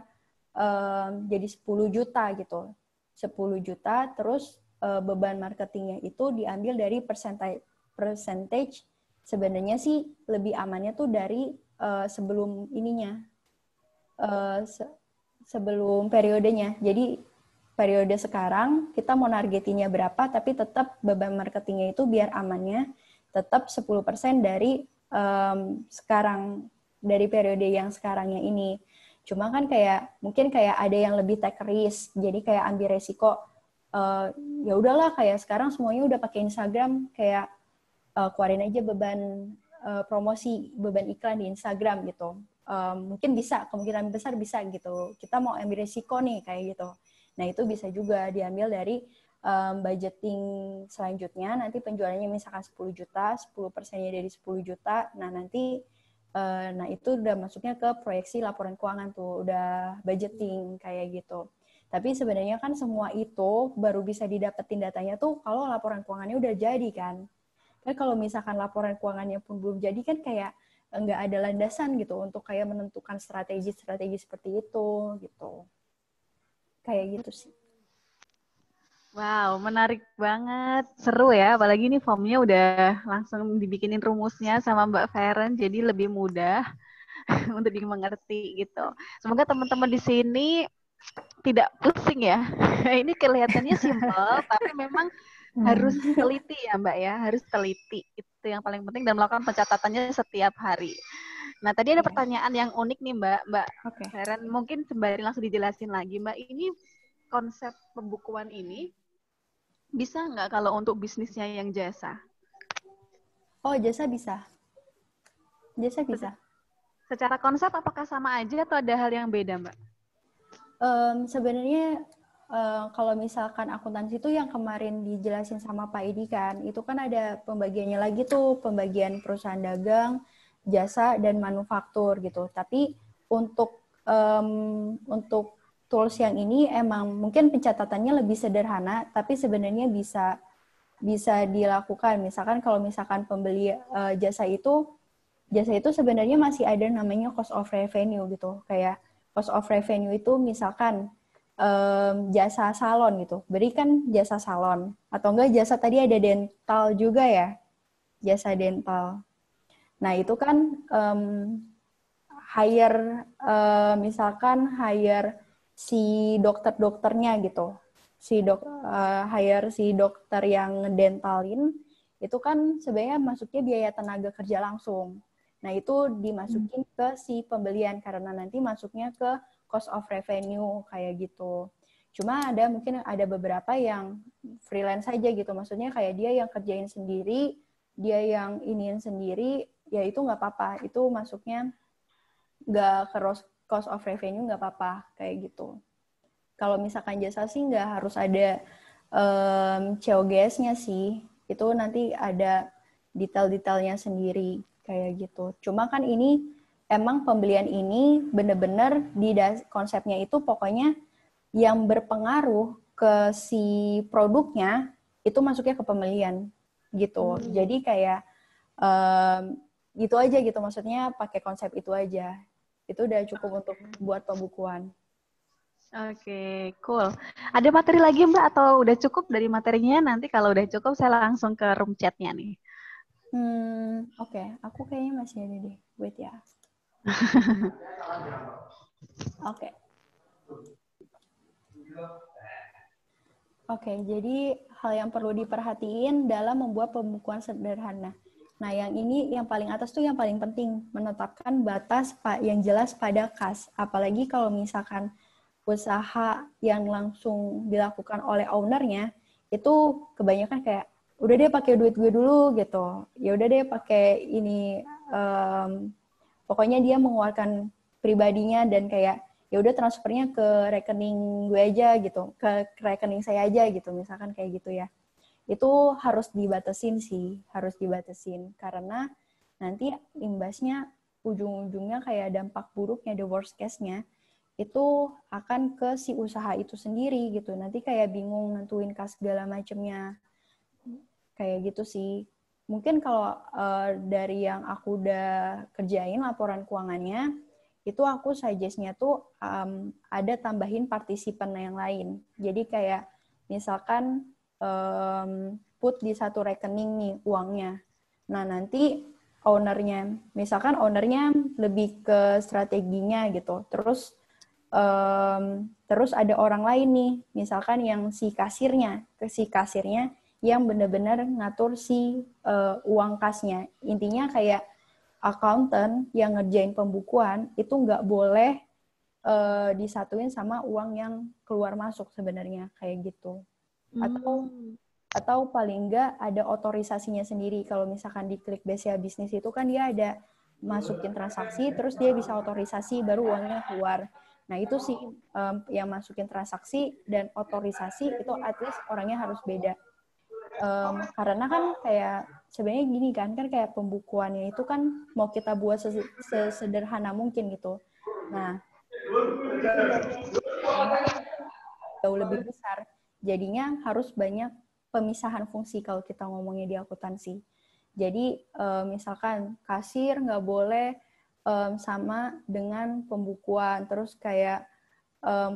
jadi 10 juta gitu. 10 juta, terus beban marketingnya itu diambil dari percentage sebenarnya sih lebih amannya tuh dari sebelum ininya, sebelum periodenya. Jadi periode sekarang kita mau nargetinnya berapa, tapi tetap beban marketingnya itu biar amannya tetap 10% dari sekarang, dari periode yang sekarangnya ini. Cuma kan kayak mungkin kayak ada yang lebih take risk, jadi kayak ambil resiko. Ya udahlah, kayak sekarang semuanya udah pakai Instagram, kayak keluarin aja beban promosi, beban iklan di Instagram gitu. Mungkin bisa, kemungkinan besar bisa gitu. Kita mau ambil resiko nih kayak gitu. Nah itu bisa juga diambil dari budgeting selanjutnya. Nanti penjualannya misalkan 10 juta, 10%-nya dari 10 juta. Nah nanti nah itu udah masuknya ke proyeksi laporan keuangan tuh, udah budgeting kayak gitu. Tapi sebenarnya kan semua itu baru bisa didapetin datanya tuh kalau laporan keuangannya udah jadi kan. Tapi kalau misalkan laporan keuangannya pun belum jadi kan kayak nggak ada landasan gitu untuk kayak menentukan strategi-strategi seperti itu gitu. Kayak gitu sih. Wow, menarik banget. Seru ya, apalagi ini formnya udah langsung dibikinin rumusnya sama Mbak Feren, jadi lebih mudah untuk dimengerti gitu. Semoga teman-teman di sini tidak pusing ya. Ini kelihatannya simpel, tapi memang harus teliti ya Mbak ya, harus teliti. Itu yang paling penting dan melakukan pencatatannya setiap hari. Nah, tadi ada pertanyaan yang unik nih Mbak Oke. Feren, mungkin sembari langsung dijelasin lagi Mbak, ini konsep pembukuan ini bisa nggak kalau untuk bisnisnya yang jasa? Oh, jasa bisa. Jasa bisa. Secara konsep apakah sama aja atau ada hal yang beda, Mbak? Sebenarnya kalau misalkan akuntansi itu yang kemarin dijelasin sama Pak Edi kan, itu kan ada pembagiannya lagi tuh, pembagian perusahaan dagang, jasa, dan manufaktur gitu. Tapi untuk tools yang ini emang mungkin pencatatannya lebih sederhana, tapi sebenarnya bisa dilakukan. Misalkan kalau misalkan pembeli jasa itu sebenarnya masih ada namanya cost of revenue gitu. Kayak cost of revenue itu misalkan jasa salon gitu, berikan jasa salon. Atau enggak jasa tadi ada dental juga ya, jasa dental. Nah itu kan misalkan hire si dokter-dokternya gitu. Hire si dokter yang ngedentalin, itu kan sebenarnya masuknya biaya tenaga kerja langsung. Nah, itu dimasukin ke si pembelian karena nanti masuknya ke cost of revenue kayak gitu. Cuma mungkin ada beberapa yang freelance aja gitu. Maksudnya kayak dia yang kerjain sendiri, dia yang iniin sendiri, ya itu nggak apa-apa. Itu masuknya nggak ke cost of revenue, nggak apa-apa kayak gitu. Kalau misalkan jasa sih nggak harus ada COGS-nya sih. Itu nanti ada detail-detailnya sendiri kayak gitu. Cuma kan ini emang pembelian ini bener-bener di konsepnya itu pokoknya yang berpengaruh ke si produknya itu masuknya ke pembelian gitu. Jadi kayak gitu aja gitu, maksudnya pakai konsep itu aja. Itu udah cukup untuk buat pembukuan. Oke, cool. Ada materi lagi Mbak atau udah cukup dari materinya? Nanti kalau udah cukup saya langsung ke room chat-nya nih. Oke. Aku kayaknya masih ada deh. Wait ya. Oke. Oke, jadi hal yang perlu diperhatiin dalam membuat pembukuan sederhana. Nah, yang paling atas tuh yang paling penting, menetapkan batas yang jelas pada kas. Apalagi kalau misalkan usaha yang langsung dilakukan oleh ownernya, itu kebanyakan kayak, udah deh pakai duit gue dulu gitu. Ya udah deh pakai ini, pokoknya dia mengeluarkan pribadinya dan kayak, ya udah transfernya ke rekening gue aja gitu, ke rekening saya aja gitu, misalkan kayak gitu ya. Itu harus dibatasin sih, harus dibatasin karena nanti imbasnya ujung-ujungnya kayak dampak buruknya, the worst case-nya itu akan ke si usaha itu sendiri gitu. Nanti kayak bingung nentuin kas segala macemnya. Kayak gitu sih. Mungkin kalau dari yang aku udah kerjain laporan keuangannya, itu aku suggest-nya tuh ada tambahin partisipan yang lain. Jadi kayak misalkan put di satu rekening nih uangnya. Nah nanti misalkan ownernya lebih ke strateginya gitu. Terus ada orang lain nih, misalkan yang si kasirnya yang benar-benar ngatur si uang kasnya. Intinya kayak accountant yang ngerjain pembukuan itu nggak boleh disatuin sama uang yang keluar masuk sebenarnya kayak gitu. Atau paling nggak ada otorisasinya sendiri. Kalau misalkan di klik BCA bisnis itu kan dia ada masukin transaksi, terus dia bisa otorisasi baru uangnya keluar. Nah itu sih yang masukin transaksi dan otorisasi itu at least orangnya harus beda. Karena kan kayak sebenarnya gini kan kayak pembukuannya itu kan mau kita buat sesederhana mungkin gitu. Nah, jauh lebih besar. Jadinya harus banyak pemisahan fungsi kalau kita ngomongnya di akuntansi. Jadi misalkan kasir nggak boleh sama dengan pembukuan, terus kayak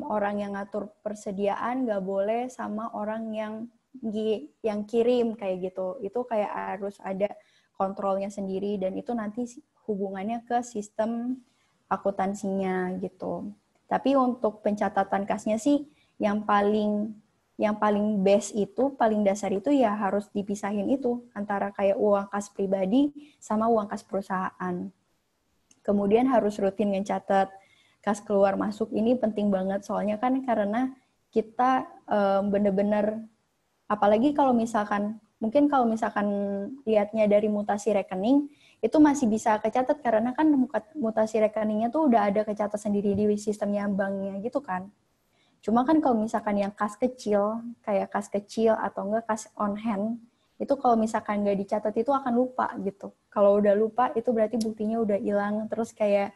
orang yang ngatur persediaan nggak boleh sama orang yang kirim kayak gitu. Itu kayak harus ada kontrolnya sendiri dan itu nanti hubungannya ke sistem akuntansinya gitu. Tapi untuk pencatatan kasnya sih yang paling base itu, paling dasar itu ya harus dipisahin itu antara kayak uang kas pribadi sama uang kas perusahaan. Kemudian harus rutin ngecatat kas keluar masuk, ini penting banget soalnya kan karena kita bener-bener, apalagi kalau misalkan lihatnya dari mutasi rekening itu masih bisa kecatat karena kan mutasi rekeningnya tuh udah ada kecatat sendiri di sistemnya banknya gitu kan. Cuma kan kalau misalkan yang kas kecil, kayak kas kecil atau enggak kas on hand, itu kalau misalkan nggak dicatat itu akan lupa gitu. Kalau udah lupa itu berarti buktinya udah hilang, terus kayak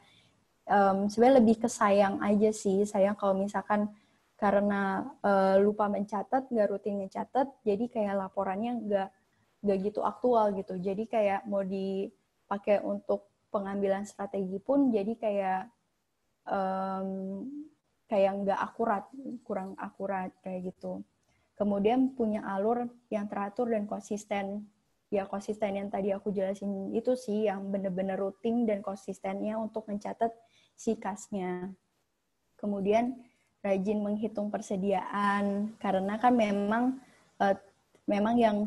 sebenarnya lebih ke sayang aja sih, sayang kalau misalkan karena lupa mencatat, nggak rutin mencatat, jadi kayak laporannya nggak gitu aktual gitu. Jadi kayak mau dipakai untuk pengambilan strategi pun jadi kayak nggak akurat, kurang akurat kayak gitu. Kemudian punya alur yang teratur dan konsisten. Ya konsisten yang tadi aku jelasin itu sih yang benar-benar rutin dan konsistennya untuk mencatat si kasnya. Kemudian rajin menghitung persediaan karena kan memang yang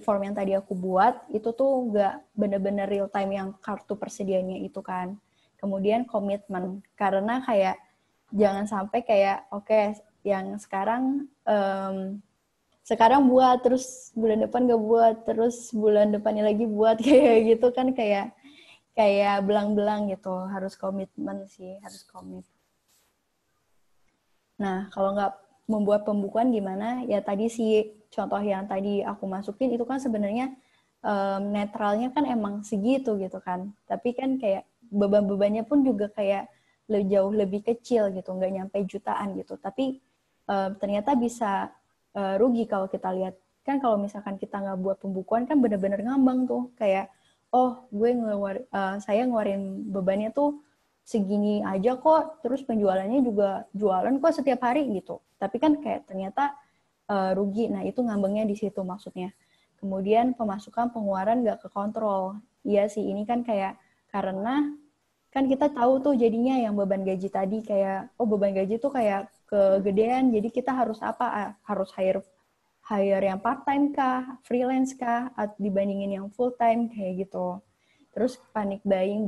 form yang tadi aku buat itu tuh nggak benar-benar real time yang kartu persediaannya itu kan. Kemudian komitmen karena kayak jangan sampai kayak oke, yang sekarang sekarang buat, terus bulan depan nggak buat, terus bulan depannya lagi buat, kayak gitu kan, kayak belang-belang gitu. Harus komitmen sih, harus komit. Nah, kalau nggak membuat pembukuan gimana? Ya tadi sih contoh yang tadi aku masukin itu kan sebenarnya netralnya kan emang segitu gitu kan. Tapi kan kayak beban-bebannya pun juga kayak jauh lebih kecil gitu, nggak nyampe jutaan gitu. Tapi ternyata bisa rugi kalau kita lihat. Kan kalau misalkan kita nggak buat pembukuan kan benar-benar ngambang tuh. Kayak, oh saya ngeluarin bebannya tuh segini aja kok, terus penjualannya juga jualan kok setiap hari gitu. Tapi kan kayak ternyata rugi. Nah, itu ngambangnya di situ maksudnya. Kemudian pemasukan pengeluaran nggak kekontrol. Iya sih, ini kan kayak karena kan kita tahu tuh jadinya yang beban gaji tadi kayak, oh beban gaji tuh kayak kegedean, jadi kita harus apa? Harus hire yang part time kah, freelance kah, dibandingin yang full time kayak gitu. Terus panic buying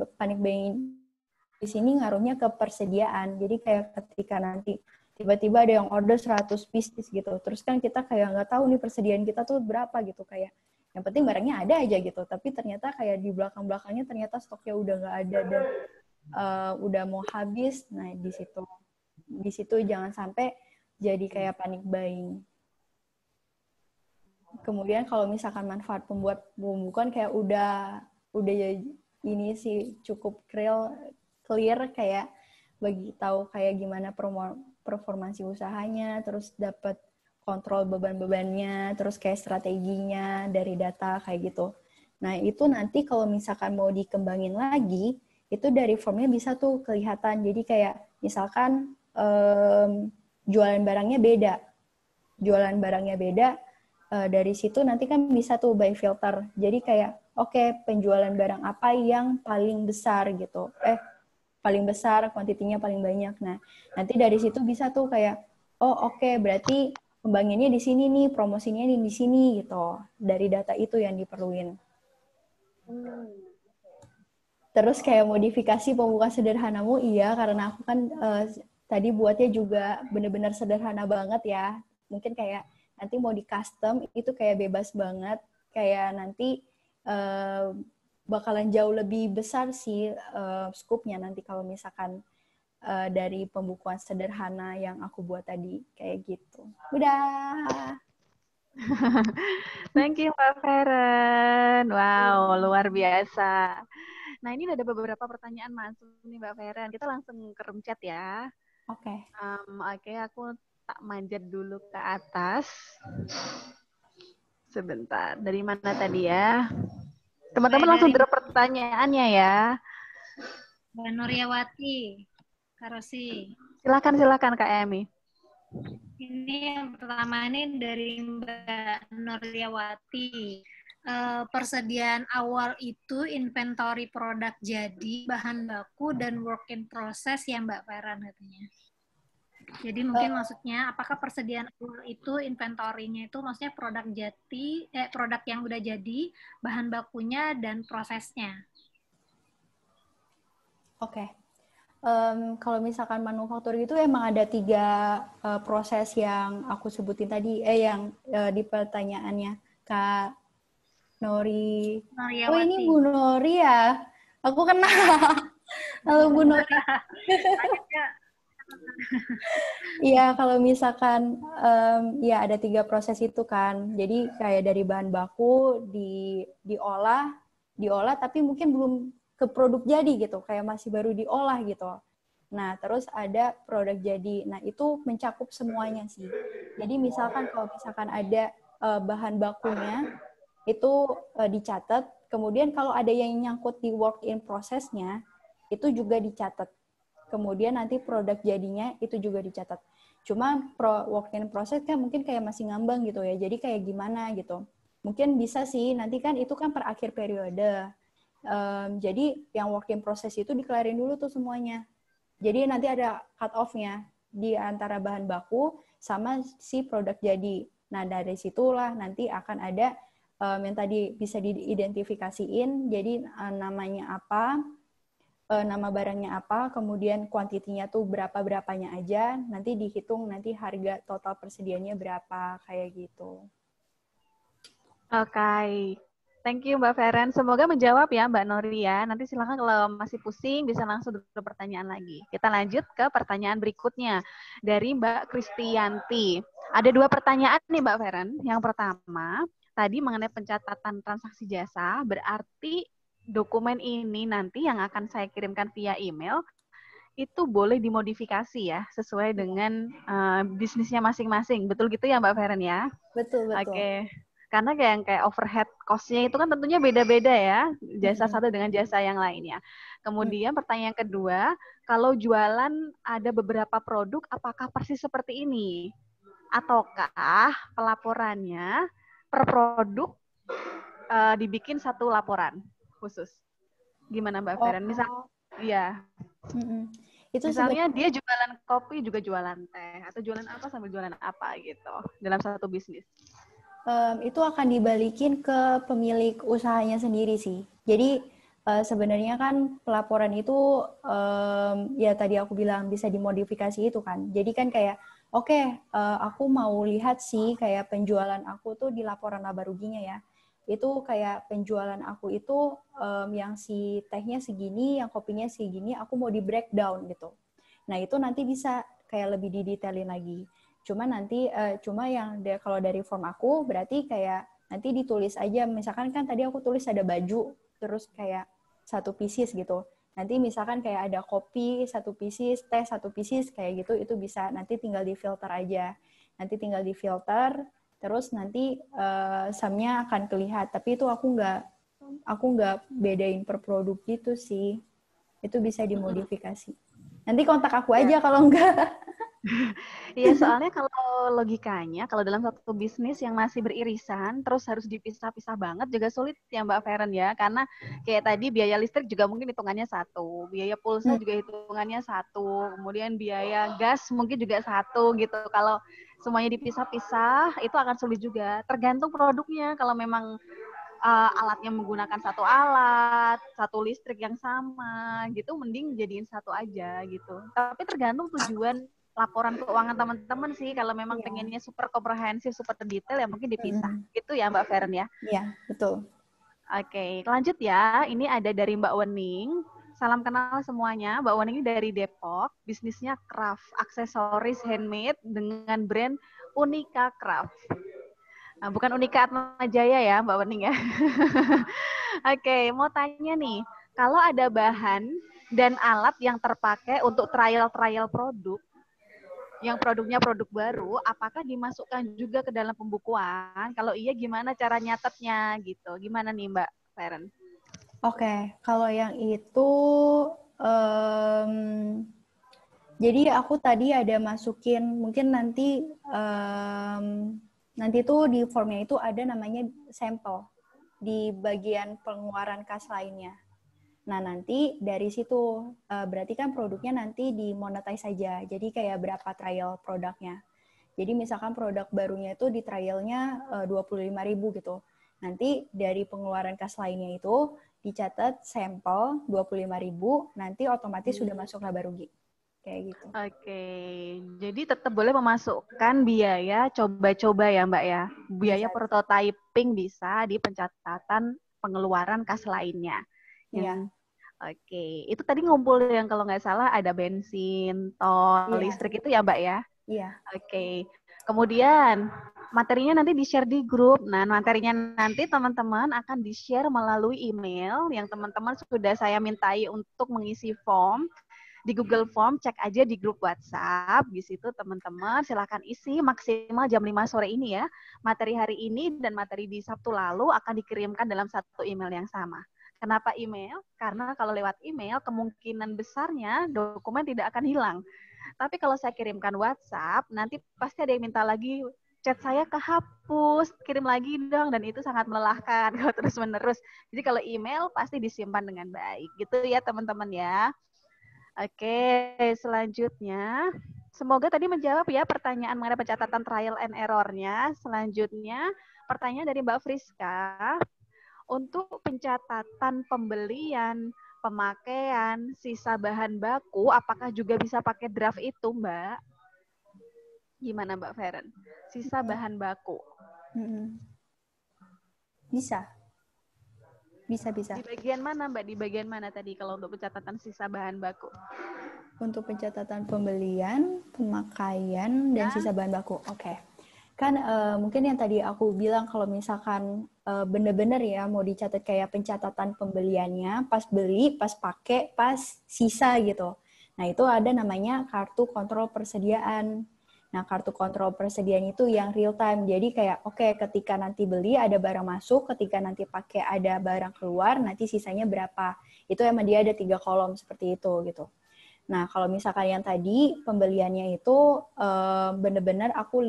di sini ngaruhnya ke persediaan. Jadi kayak ketika nanti tiba-tiba ada yang order 100 pieces gitu, terus kan kita kayak nggak tahu nih persediaan kita tuh berapa gitu, kayak yang penting barangnya ada aja gitu, tapi ternyata kayak di belakang-belakangnya ternyata stoknya udah nggak ada dan udah mau habis. Nah di situ jangan sampai jadi kayak panic buying. Kemudian kalau misalkan manfaat pembukuan kayak udah ini sih cukup clear kayak bagi tahu kayak gimana performansi usahanya, terus dapat kontrol beban-bebannya, terus kayak strateginya dari data kayak gitu. Nah, itu nanti kalau misalkan mau dikembangin lagi, itu dari formnya bisa tuh kelihatan. Jadi kayak misalkan jualan barangnya beda. Jualan barangnya beda, dari situ nanti kan bisa tuh by filter. Jadi kayak, oke, penjualan barang apa yang paling besar gitu. Paling besar, kuantitinya paling banyak. Nah, nanti dari situ bisa tuh kayak, oh oke, berarti kembanginnya di sini nih, promosinya di sini gitu. Dari data itu yang diperluin. Terus kayak modifikasi pembukaan sederhanamu, iya, karena aku kan tadi buatnya juga benar-benar sederhana banget ya. Mungkin kayak nanti mau di custom itu kayak bebas banget. Kayak nanti bakalan jauh lebih besar sih scope-nya nanti kalau misalkan dari pembukuan sederhana yang aku buat tadi kayak gitu. Udah. Thank you, Mbak Feren. Wow, luar biasa. Nah, ini ada beberapa pertanyaan masuk nih, Mbak Feren. Kita langsung ke room chat ya. Oke. Oke, aku tak manjat dulu ke atas. Sebentar, dari mana tadi ya? Teman-teman langsung drop pertanyaannya ya. Mbak Nuryawati, Kak Rosi. Silakan Kak Emi. Ini yang pertama ini dari Mbak Nuryawati. Persediaan awal itu inventory produk jadi, bahan baku, dan work in process ya Mbak Feren katanya. Jadi mungkin maksudnya apakah persediaan awal itu inventory-nya itu maksudnya produk yang udah jadi, bahan bakunya, dan prosesnya. Oke. Kalau misalkan manufaktur itu emang ada 3 proses yang aku sebutin tadi, yang di pertanyaannya Kak Nori. Nuryawati. Oh ini Bu Nori ya? Aku kenal. Halo Bu Nori. Iya, kalau misalkan ya ada 3 proses itu kan. Jadi kayak dari bahan baku diolah tapi mungkin belum ke produk jadi gitu, kayak masih baru diolah gitu. Nah, terus ada produk jadi. Nah, itu mencakup semuanya sih. Jadi misalkan kalau misalkan ada bahan bakunya itu dicatat, kemudian kalau ada yang nyangkut di work in process-nya itu juga dicatat. Kemudian nanti produk jadinya itu juga dicatat. Cuma work in process kan mungkin kayak masih ngambang gitu ya. Jadi kayak gimana gitu. Mungkin bisa sih, nanti kan itu kan per akhir periode. Jadi yang work in process itu dikelarin dulu tuh semuanya. Jadi nanti ada cut off-nya di antara bahan baku sama si produk jadi. Nah dari situlah nanti akan ada yang tadi bisa diidentifikasiin. Jadi namanya apa, nama barangnya apa, kemudian kuantitinya tuh berapa-berapanya aja, nanti dihitung nanti harga total persediaannya berapa, kayak gitu. Oke. Thank you Mbak Feren. Semoga menjawab ya Mbak Nori ya. Nanti silakan kalau masih pusing bisa langsung ke pertanyaan lagi. Kita lanjut ke pertanyaan berikutnya dari Mbak Kristianti. Ada 2 pertanyaan nih Mbak Feren. Yang pertama, tadi mengenai pencatatan transaksi jasa, berarti dokumen ini nanti yang akan saya kirimkan via email itu boleh dimodifikasi ya sesuai dengan bisnisnya masing-masing. Betul gitu ya Mbak Feren ya? Betul. Oke. Karena kayak overhead cost-nya itu kan tentunya beda-beda ya, jasa satu dengan jasa yang lainnya. Kemudian pertanyaan kedua, kalau jualan ada beberapa produk, apakah persis seperti ini? Ataukah pelaporannya per produk dibikin satu laporan khusus? Gimana Mbak Feren? Misalnya dia jualan kopi juga jualan teh, atau jualan apa sambil jualan apa gitu dalam satu bisnis. Itu akan dibalikin ke pemilik usahanya sendiri sih. Jadi sebenarnya kan pelaporan itu ya tadi aku bilang bisa dimodifikasi itu kan. Jadi kan kayak aku mau lihat sih kayak penjualan aku tuh di laporan laba ruginya ya. Itu kayak penjualan aku itu yang si tehnya segini, yang kopinya segini, aku mau di breakdown gitu. Nah itu nanti bisa kayak lebih didetailin lagi. Cuma yang kalau dari form aku berarti kayak nanti ditulis aja, misalkan kan tadi aku tulis ada baju terus kayak 1 pieces gitu. Nanti misalkan kayak ada kopi 1 pieces, teh 1 pieces kayak gitu, itu bisa nanti tinggal difilter aja. Nanti tinggal difilter terus nanti sumnya akan kelihatan. Tapi itu aku nggak bedain per produk gitu sih. Itu bisa dimodifikasi. Nanti kontak aku aja kalau enggak. Iya, soalnya kalau logikanya, kalau dalam satu bisnis yang masih beririsan, terus harus dipisah-pisah banget juga sulit ya Mbak Feren ya, karena kayak tadi biaya listrik juga mungkin hitungannya satu, biaya pulsa juga hitungannya satu, kemudian biaya gas mungkin juga satu gitu. Kalau semuanya dipisah-pisah, itu akan sulit juga. Tergantung produknya, kalau memang alatnya menggunakan satu alat, satu listrik yang sama, gitu, mending jadiin satu aja gitu. Tapi tergantung tujuan laporan keuangan teman-teman sih. Kalau memang pengennya super komprehensif, super detail, ya mungkin dipisah. Gitu ya Mbak Feren ya? Iya, betul. Oke, lanjut ya. Ini ada dari Mbak Wening. Salam kenal semuanya. Mbak Wening ini dari Depok. Bisnisnya craft, aksesoris handmade dengan brand Unika Craft. Nah, bukan Unika Atma Jaya ya Mbak Wening ya. Oke, mau tanya nih. Kalau ada bahan dan alat yang terpakai untuk trial produk, yang produknya produk baru, apakah dimasukkan juga ke dalam pembukuan? Kalau iya, gimana cara nyatetnya gitu? Gimana nih Mbak Feren? Oke, kalau yang itu, jadi aku tadi ada masukin, mungkin nanti tuh di formnya itu ada namanya sampel di bagian pengeluaran kas lainnya. Nah, nanti dari situ berarti kan produknya nanti dimonetize saja. Jadi kayak berapa trial produknya. Jadi misalkan produk barunya itu di trialnya 25.000 gitu. Nanti dari pengeluaran kas lainnya itu dicatat sampel 25.000, nanti otomatis sudah masuk laba rugi. Kayak gitu. Oke, jadi tetap boleh memasukkan biaya coba-coba ya Mbak ya. Biaya bisa. Prototyping bisa di pencatatan pengeluaran kas lainnya. Iya. Oke, itu tadi ngumpul yang kalau nggak salah ada bensin, tol, listrik itu ya Mbak ya? Iya. Oke, kemudian materinya nanti di-share di grup. Nah, materinya nanti teman-teman akan di-share melalui email yang teman-teman sudah saya mintai untuk mengisi form. Di Google Form, cek aja di grup WhatsApp. Di situ teman-teman silahkan isi maksimal jam 5 sore ini ya. Materi hari ini dan materi di Sabtu lalu akan dikirimkan dalam satu email yang sama. Kenapa email? Karena kalau lewat email, kemungkinan besarnya dokumen tidak akan hilang. Tapi kalau saya kirimkan WhatsApp, nanti pasti ada yang minta lagi, chat saya kehapus, kirim lagi dong, dan itu sangat melelahkan kalau terus-menerus. Jadi kalau email pasti disimpan dengan baik. Gitu ya teman-teman ya. Oke, selanjutnya. Semoga tadi menjawab ya pertanyaan mengenai pencatatan trial and error-nya. Selanjutnya, pertanyaan dari Mbak Friska. Untuk pencatatan pembelian pemakaian sisa bahan baku, apakah juga bisa pakai draft itu, Mbak? Gimana Mbak Feren? Sisa bahan baku. Bisa. Bisa. Di bagian mana Mbak? Di bagian mana tadi kalau untuk pencatatan sisa bahan baku? Untuk pencatatan pembelian, pemakaian, dan sisa bahan baku. Oke. Kan mungkin yang tadi aku bilang kalau misalkan bener-bener ya mau dicatat kayak pencatatan pembeliannya, pas beli, pas pakai, pas sisa gitu. Nah itu ada namanya kartu kontrol persediaan. Nah kartu kontrol persediaan itu yang real time. Jadi kayak oke, ketika nanti beli ada barang masuk, ketika nanti pakai ada barang keluar, nanti sisanya berapa. Itu emang dia ada 3 kolom seperti itu gitu. Nah, kalau misalkan yang tadi pembeliannya itu benar-benar aku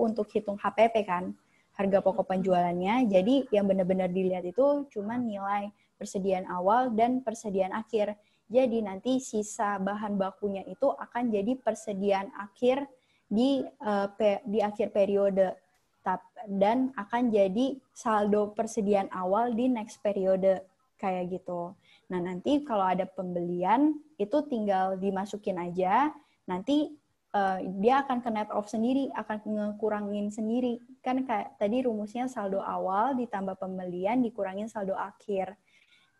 untuk hitung HPP kan, harga pokok penjualannya. Jadi yang benar-benar dilihat itu cuma nilai persediaan awal dan persediaan akhir. Jadi nanti sisa bahan bakunya itu akan jadi persediaan akhir di akhir periode dan akan jadi saldo persediaan awal di next periode kayak gitu. Nah, nanti kalau ada pembelian, itu tinggal dimasukin aja, nanti dia akan ke net off sendiri, akan ngekurangin sendiri. Kan kayak tadi rumusnya saldo awal ditambah pembelian dikurangin saldo akhir.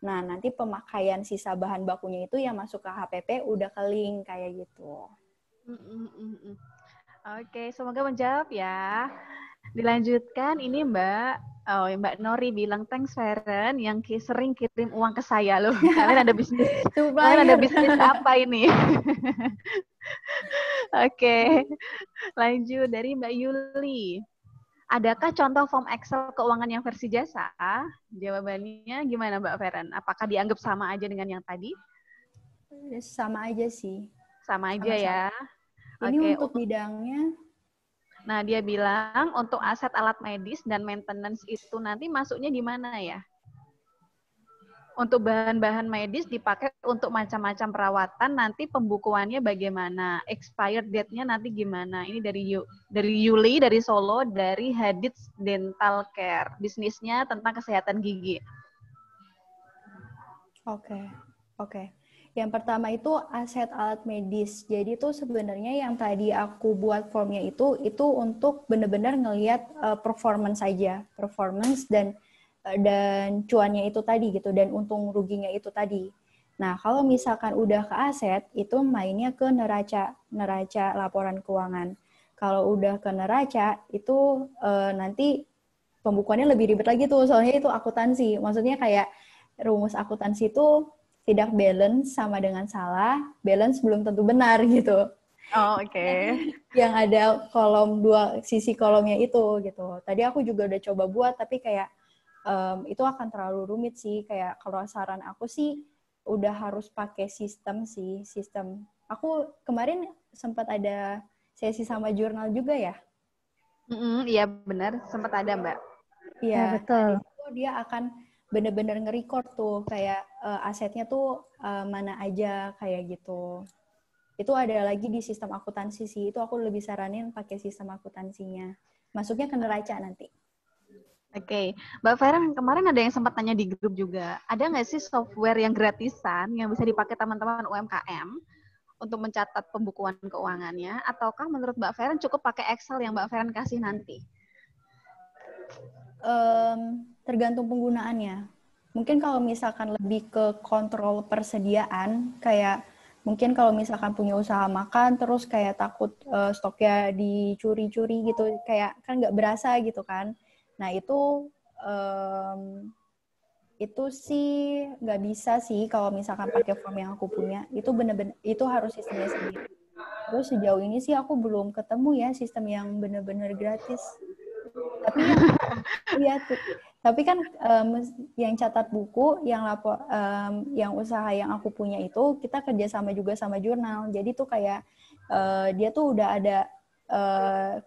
Nah, nanti pemakaian sisa bahan bakunya itu yang masuk ke HPP udah ke link kayak gitu. Oke, semoga menjawab ya. Dilanjutkan, ini Mbak Nori bilang, thanks Feren yang sering kirim uang ke saya loh. Kalian ada bisnis apa ini? Oke, lanjut dari Mbak Yuli. Adakah contoh form Excel keuangan yang versi jasa? Jawabannya gimana Mbak Feren? Apakah dianggap sama aja dengan yang tadi? Sama aja sih. Sama aja ya. Ini untuk bidangnya. Nah, dia bilang untuk aset alat medis dan maintenance itu nanti masuknya di mana ya? Untuk bahan-bahan medis dipakai untuk macam-macam perawatan, nanti pembukuannya bagaimana? Expired date-nya nanti gimana? Ini dari Yuli, dari Solo, dari Hadits Dental Care. Bisnisnya tentang kesehatan gigi. Oke. Yang pertama itu aset alat medis. Jadi itu sebenarnya yang tadi aku buat formnya itu untuk benar-benar ngelihat performance saja, performance dan cuannya itu tadi gitu dan untung ruginya itu tadi. Nah, kalau misalkan udah ke aset itu mainnya ke neraca laporan keuangan. Kalau udah ke neraca itu nanti pembukuannya lebih ribet lagi tuh, soalnya itu akuntansi. Maksudnya kayak rumus akuntansi itu tidak balance sama dengan salah, balance belum tentu benar gitu. Oh, oke. Yang ada sisi kolomnya itu gitu. Tadi aku juga udah coba buat, tapi kayak itu akan terlalu rumit sih. Kayak kalau saran aku sih udah harus pakai sistem. Aku kemarin sempat ada sesi sama jurnal juga ya. Iya benar, sempat ada Mbak. Iya, betul. Itu dia akan bener-bener nge-record tuh kayak asetnya tuh mana aja kayak gitu. Itu ada lagi di sistem akuntansi sih. Itu aku lebih saranin pakai sistem akuntansinya. Masuknya ke neraca nanti. Oke, Mbak Feren kemarin ada yang sempat tanya di grup juga. Ada nggak sih software yang gratisan yang bisa dipakai teman-teman UMKM untuk mencatat pembukuan keuangannya? Ataukah menurut Mbak Feren cukup pakai Excel yang Mbak Feren kasih nanti? Tergantung penggunaannya. Mungkin kalau misalkan lebih ke kontrol persediaan, kayak mungkin kalau misalkan punya usaha makan, terus kayak takut stoknya dicuri-curi gitu, kayak kan nggak berasa gitu kan. Nah itu sih nggak bisa sih kalau misalkan pakai form yang aku punya. Itu bener-bener itu harus sistemnya sendiri. Terus sejauh ini sih aku belum ketemu ya sistem yang bener-bener gratis. Tapi kan yang catat buku, yang usaha yang aku punya itu kita kerjasama juga sama jurnal. Jadi tuh kayak dia tuh udah ada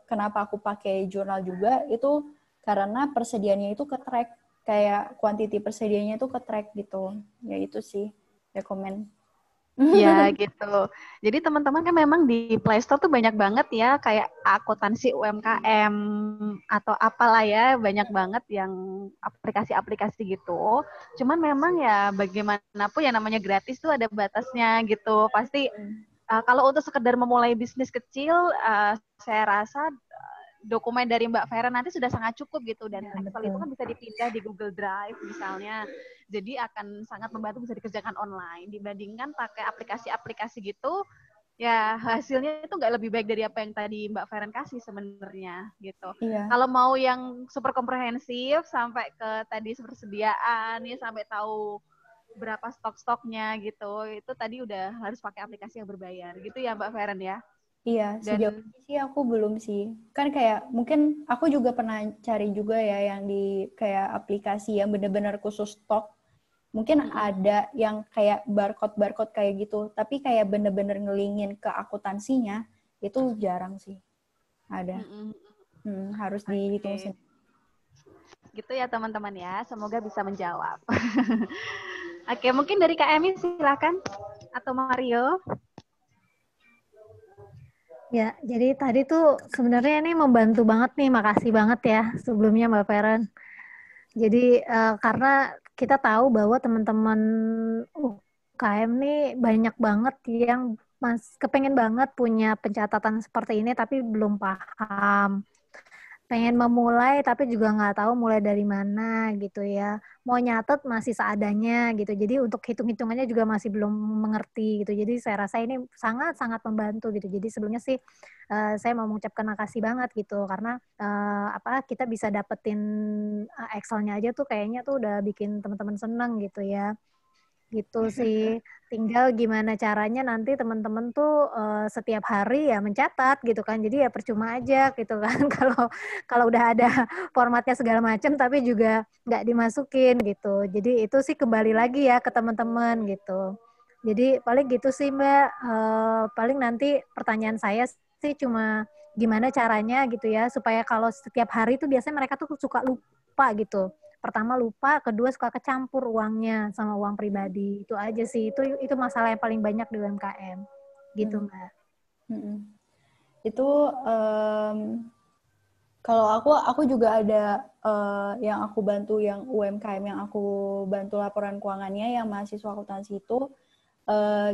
kenapa aku pakai jurnal juga itu karena persediaannya itu ke track, kayak quantity persediaannya itu ke track gitu. Ya itu sih rekomend. Ya gitu. Jadi teman-teman kan memang di Play Store tuh banyak banget ya kayak akuntansi UMKM atau apalah ya, banyak banget yang aplikasi-aplikasi gitu. Cuman memang ya bagaimanapun yang namanya gratis tuh ada batasnya gitu. Pasti kalau untuk sekedar memulai bisnis kecil, saya rasa dokumen dari Mbak Vera nanti sudah sangat cukup gitu, dan Excel itu kan bisa dipindah di Google Drive misalnya, jadi akan sangat membantu, bisa dikerjakan online dibandingkan pakai aplikasi-aplikasi gitu. Ya hasilnya itu nggak lebih baik dari apa yang tadi Mbak Feren kasih sebenarnya gitu. Iya. Kalau mau yang super komprehensif sampai ke tadi persediaan ya, sampai tahu berapa stok-stoknya gitu, itu tadi udah harus pakai aplikasi yang berbayar gitu ya Mbak Feren ya. Iya, sejauh Dan ini sih aku belum sih. Kan kayak mungkin aku juga pernah cari juga ya yang di kayak aplikasi yang benar-benar khusus stok. Mungkin ada yang kayak barcode-barcode kayak gitu, tapi kayak bener-bener ngelingin ke akuntansinya, itu jarang sih ada. Harus dihitung sendiri. Gitu ya teman-teman ya, semoga bisa menjawab. Oke, mungkin dari Kak Emi silakan, atau Mario. Ya, jadi tadi tuh sebenarnya ini membantu banget nih, makasih banget ya sebelumnya Mbak Feren. Jadi karena kita tahu bahwa teman-teman UKM nih banyak banget yang kepengen banget punya pencatatan seperti ini tapi belum paham. Pengen memulai tapi juga nggak tahu mulai dari mana gitu ya. Mau nyatet masih seadanya gitu. Jadi untuk hitung-hitungannya juga masih belum mengerti gitu. Jadi saya rasa ini sangat-sangat membantu gitu. Jadi sebelumnya sih saya mau mengucapkan makasih banget gitu karena kita bisa dapetin Excel-nya aja tuh kayaknya tuh udah bikin teman-teman seneng gitu ya. Gitu sih. Tinggal gimana caranya nanti teman-teman tuh setiap hari ya mencatat gitu kan. Jadi ya percuma aja gitu kan kalau udah ada formatnya segala macam tapi juga nggak dimasukin gitu. Jadi itu sih kembali lagi ya ke teman-teman gitu. Jadi paling gitu sih Mbak. Paling nanti pertanyaan saya sih cuma gimana caranya gitu ya supaya kalau setiap hari tuh biasanya mereka tuh suka lupa gitu. Pertama lupa, kedua suka kecampur uangnya sama uang pribadi. Itu aja sih. Itu masalah yang paling banyak di UMKM. Gitu, Mbak. Itu kalau aku juga ada yang aku bantu yang UMKM yang aku bantu laporan keuangannya yang mahasiswa akuntansi itu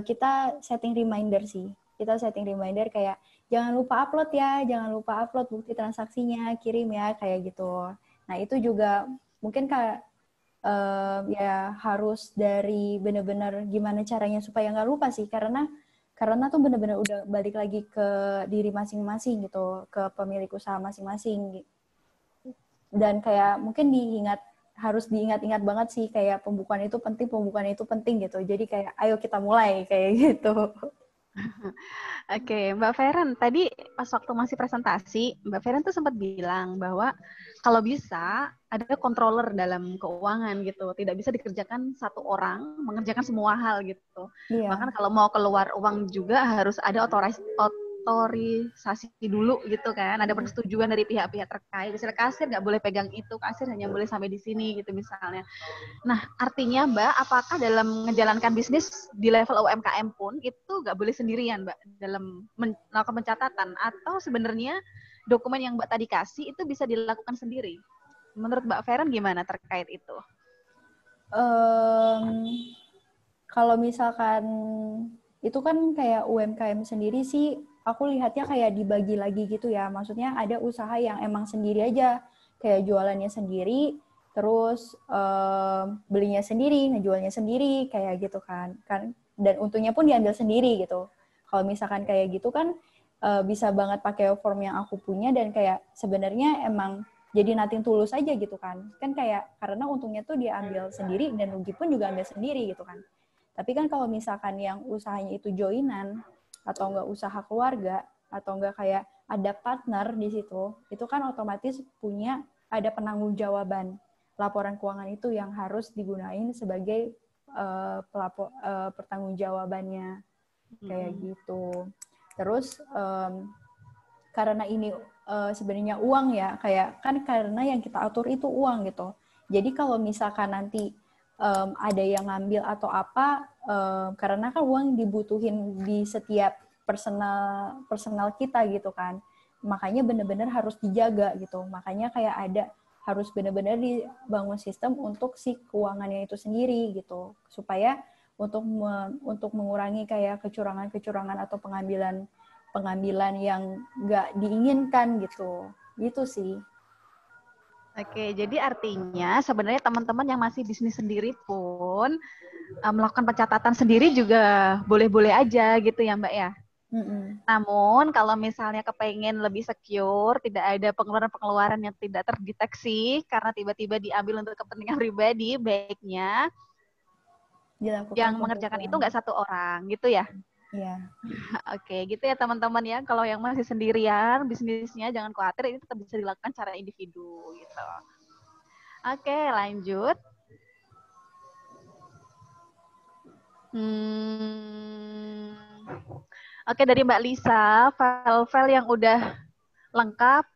kita setting reminder sih. Kita setting reminder kayak jangan lupa upload ya, jangan lupa upload bukti transaksinya, kirim ya kayak gitu. Nah, itu juga mungkin kayak ya harus dari benar-benar gimana caranya supaya nggak lupa sih, karena tuh benar-benar udah balik lagi ke diri masing-masing gitu, ke pemilik usaha masing-masing. Dan kayak mungkin harus diingat-ingat banget sih, kayak pembukuan itu penting gitu. Jadi kayak ayo kita mulai kayak gitu. Oke, Mbak Feren, tadi pas waktu masih presentasi, Mbak Feren tuh sempat bilang bahwa kalau bisa ada controller dalam keuangan gitu, tidak bisa dikerjakan satu orang mengerjakan semua hal gitu. Iya. Bahkan kalau mau keluar uang juga harus ada otorisasi dulu gitu kan, ada persetujuan dari pihak-pihak terkait. Misalnya kasir nggak boleh pegang itu, kasir hanya boleh sampai di sini gitu misalnya. Nah, artinya Mbak, apakah dalam menjalankan bisnis di level UMKM pun itu nggak boleh sendirian Mbak dalam melakukan pencatatan, atau sebenarnya dokumen yang Mbak tadi kasih itu bisa dilakukan sendiri? Menurut Mbak Feren gimana terkait itu? Kalau misalkan itu kan kayak UMKM sendiri sih, aku lihatnya kayak dibagi lagi gitu ya. Maksudnya ada usaha yang emang sendiri aja, kayak jualannya sendiri, terus belinya sendiri, ngejualnya sendiri, kayak gitu kan. Dan untungnya pun diambil sendiri gitu. Kalau misalkan kayak gitu kan bisa banget pakai form yang aku punya, dan kayak sebenarnya emang jadi nothing tulus aja gitu kan. Kan kayak karena untungnya tuh dia ambil sendiri dan rugi pun juga ambil sendiri gitu kan. Tapi kan kalau misalkan yang usahanya itu joinan atau enggak usaha keluarga atau enggak kayak ada partner di situ, itu kan otomatis ada penanggung-jawaban laporan keuangan itu yang harus digunain sebagai pertanggungjawabannya kayak gitu. Terus karena ini sebenarnya uang ya, kayak kan karena yang kita atur itu uang gitu. Jadi kalau misalkan nanti ada yang ngambil atau apa, karena kan uang dibutuhin di setiap personal kita gitu kan. Makanya benar-benar harus dijaga gitu. Makanya kayak harus benar-benar dibangun sistem untuk si keuangannya itu sendiri gitu. Supaya untuk mengurangi kayak kecurangan-kecurangan atau pengambilan yang nggak diinginkan gitu. Gitu sih. Oke, jadi artinya sebenarnya teman-teman yang masih bisnis sendiri pun melakukan pencatatan sendiri juga boleh-boleh aja gitu ya Mbak ya. Namun kalau misalnya kepengen lebih secure, tidak ada pengeluaran-pengeluaran yang tidak terdeteksi karena tiba-tiba diambil untuk kepentingan pribadi, baiknya yang mengerjakan itu nggak satu orang gitu ya. Iya. Oke, gitu ya teman-teman ya. Kalau yang masih sendirian bisnisnya jangan khawatir, ini tetap bisa dilakukan secara individu gitu. Oke, lanjut. Oke, dari Mbak Lisa, file-file yang udah lengkap,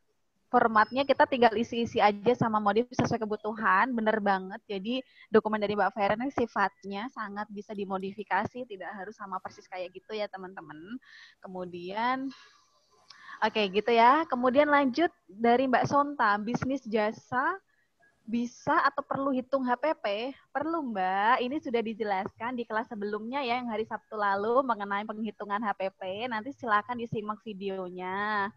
formatnya kita tinggal isi-isi aja sama modif sesuai kebutuhan, bener banget. Jadi dokumen dari Mbak Feren sifatnya sangat bisa dimodifikasi, tidak harus sama persis kayak gitu ya teman-teman. Kemudian, oke gitu ya. Kemudian lanjut dari Mbak Sonta, bisnis jasa bisa atau perlu hitung HPP? Perlu Mbak, ini sudah dijelaskan di kelas sebelumnya ya, yang hari Sabtu lalu mengenai penghitungan HPP. Nanti silakan disimak videonya.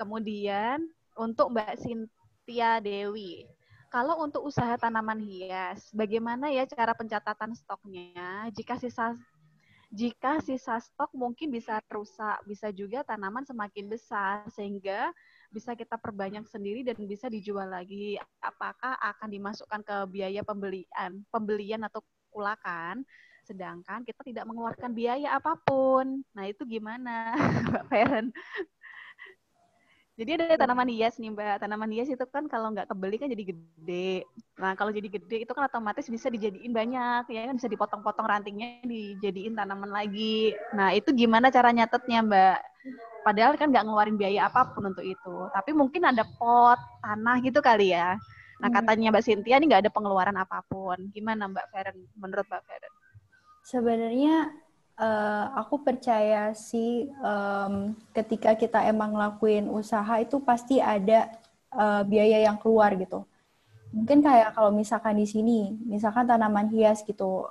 Kemudian untuk Mbak Cynthia Dewi, kalau untuk usaha tanaman hias, bagaimana ya cara pencatatan stoknya? Jika sisa stok mungkin bisa rusak, bisa juga tanaman semakin besar sehingga bisa kita perbanyak sendiri dan bisa dijual lagi. Apakah akan dimasukkan ke biaya pembelian atau kulakan? Sedangkan kita tidak mengeluarkan biaya apapun. Nah, itu gimana, Mbak Feren? Jadi ada tanaman hias nih Mbak. Tanaman hias itu kan kalau nggak kebeli kan jadi gede. Nah kalau jadi gede itu kan otomatis bisa dijadiin banyak, ya kan bisa dipotong-potong rantingnya dijadiin tanaman lagi. Nah itu gimana cara nyatetnya Mbak? Padahal kan nggak ngeluarin biaya apapun untuk itu. Tapi mungkin ada pot, tanah gitu kali ya. Nah katanya Mbak Cynthia ini nggak ada pengeluaran apapun. Gimana Mbak Feren? Menurut Mbak Feren? Sebenarnya aku percaya sih ketika kita emang ngelakuin usaha itu pasti ada biaya yang keluar gitu. Mungkin kayak kalau misalkan di sini, misalkan tanaman hias gitu,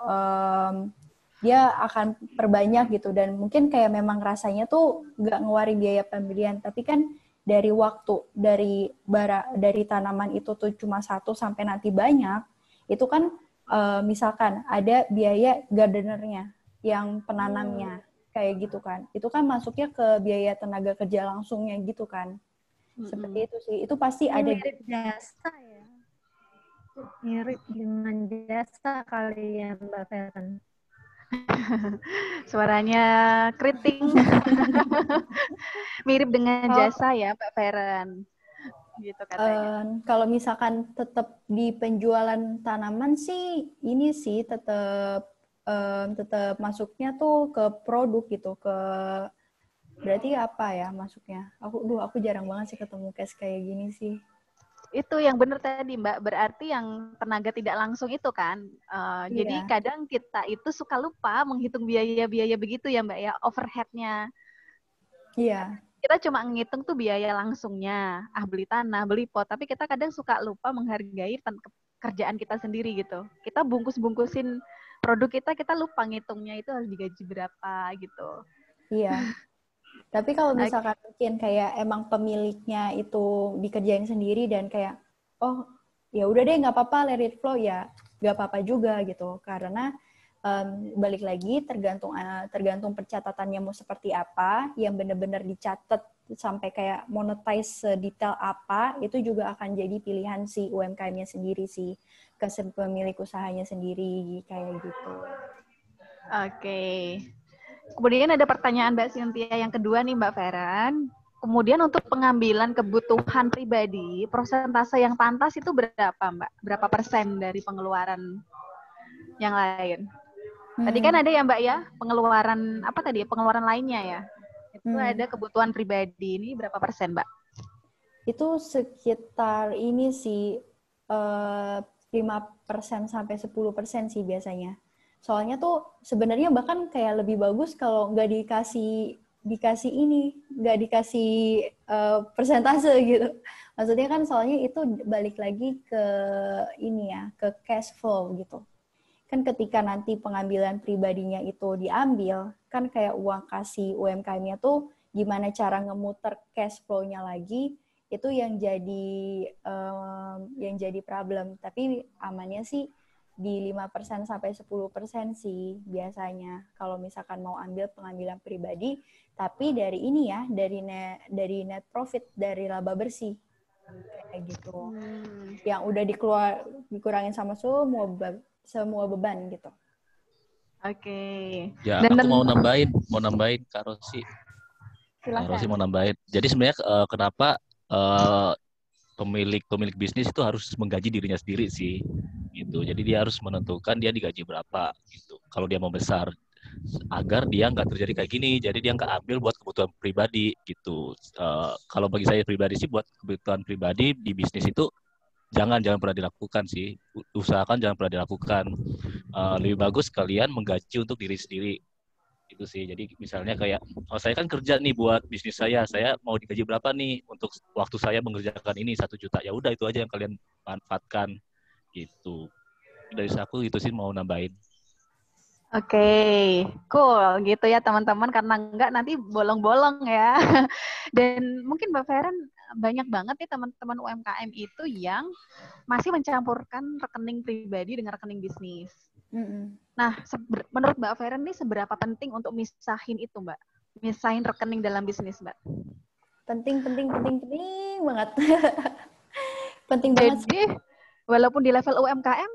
dia akan perbanyak gitu dan mungkin kayak memang rasanya tuh nggak ngeluarin biaya pembelian, tapi kan dari waktu dari tanaman itu tuh cuma 1 sampai nanti banyak, itu kan misalkan ada biaya gardenernya yang penanamnya kayak gitu kan, itu kan masuknya ke biaya tenaga kerja langsungnya gitu kan, seperti itu sih, itu pasti ada. Mirip jasa ya, mirip dengan jasa kali ya Mbak Feren. Suaranya keriting. Mirip dengan jasa ya Mbak Feren. Gitu katanya. Kalau misalkan tetap di penjualan tanaman sih, ini sih tetap masuknya tuh ke produk gitu, berarti apa ya masuknya? Aku jarang banget sih ketemu case kayak gini sih. Itu yang benar tadi Mbak, berarti yang tenaga tidak langsung itu kan. Jadi kadang kita itu suka lupa menghitung biaya-biaya begitu ya Mbak ya, overhead-nya. Iya. Kita cuma ngitung tuh biaya langsungnya, beli tanah, beli pot, tapi kita kadang suka lupa menghargai kerjaan kita sendiri gitu. Kita bungkus-bungkusin produk kita lupa ngitungnya itu harus digaji berapa gitu. Iya. Tapi kalau misalkan mungkin kayak emang pemiliknya itu dikerjain sendiri dan kayak, oh ya udah deh nggak apa-apa, let it flow, ya nggak apa-apa juga gitu. Karena balik lagi tergantung pencatatannya mau seperti apa, yang benar-benar dicatat sampai kayak monetize sedetail apa, itu juga akan jadi pilihan si UMKM-nya sendiri sih, ke pemilik usahanya sendiri kayak gitu. Oke. Kemudian ada pertanyaan Mbak Cynthia yang kedua nih Mbak Feren. Kemudian untuk pengambilan kebutuhan pribadi, persentase yang pantas itu berapa Mbak? Berapa persen dari pengeluaran yang lain? Tadi kan ada ya Mbak ya, pengeluaran apa tadi? Pengeluaran lainnya ya. Itu ada kebutuhan pribadi. Ini berapa persen Mbak? Itu sekitar ini sih 5% sampai 10% sih biasanya. Soalnya tuh sebenarnya bahkan kayak lebih bagus kalau nggak nggak dikasih persentase gitu. Maksudnya kan soalnya itu balik lagi ke ini ya, ke cash flow gitu. Kan ketika nanti pengambilan pribadinya itu diambil, kan kayak uang kasih UMKM-nya tuh gimana cara ngemuter cash flow-nya lagi, itu yang jadi problem. Tapi amannya sih di 5% sampai 10% sih biasanya kalau misalkan mau ambil pengambilan pribadi, tapi dari ini ya, dari net profit, dari laba bersih kayak gitu. Yang udah dikurangin sama semua beban gitu. Oke. Ya, Dan aku mau nambahin Kak Rosi. Kak Rosi mau nambahin. Jadi sebenarnya kenapa pemilik bisnis itu harus menggaji dirinya sendiri sih, gitu. Jadi dia harus menentukan dia digaji berapa, gitu. Kalau dia mau besar, agar dia nggak terjadi kayak gini. Jadi dia nggak ambil buat kebutuhan pribadi, gitu. Kalau bagi saya pribadi sih, buat kebutuhan pribadi di bisnis itu jangan pernah dilakukan sih. Usahakan jangan pernah dilakukan. Lebih bagus kalian menggaji untuk diri sendiri. Itu sih. Jadi misalnya kayak, saya kan kerja nih buat bisnis saya mau digaji berapa nih untuk waktu saya mengerjakan ini 1 juta. Ya udah itu aja yang kalian manfaatkan gitu. Dari aku itu sih mau nambahin. Oke, cool gitu ya teman-teman, karena enggak nanti bolong-bolong ya. Dan mungkin Mbak Feren, banyak banget nih teman-teman UMKM itu yang masih mencampurkan rekening pribadi dengan rekening bisnis. Nah, menurut Mbak Feren nih seberapa penting untuk misahin itu, Mbak? Misahin rekening dalam bisnis, Mbak? Penting banget. Penting banget. Jadi, walaupun di level UMKM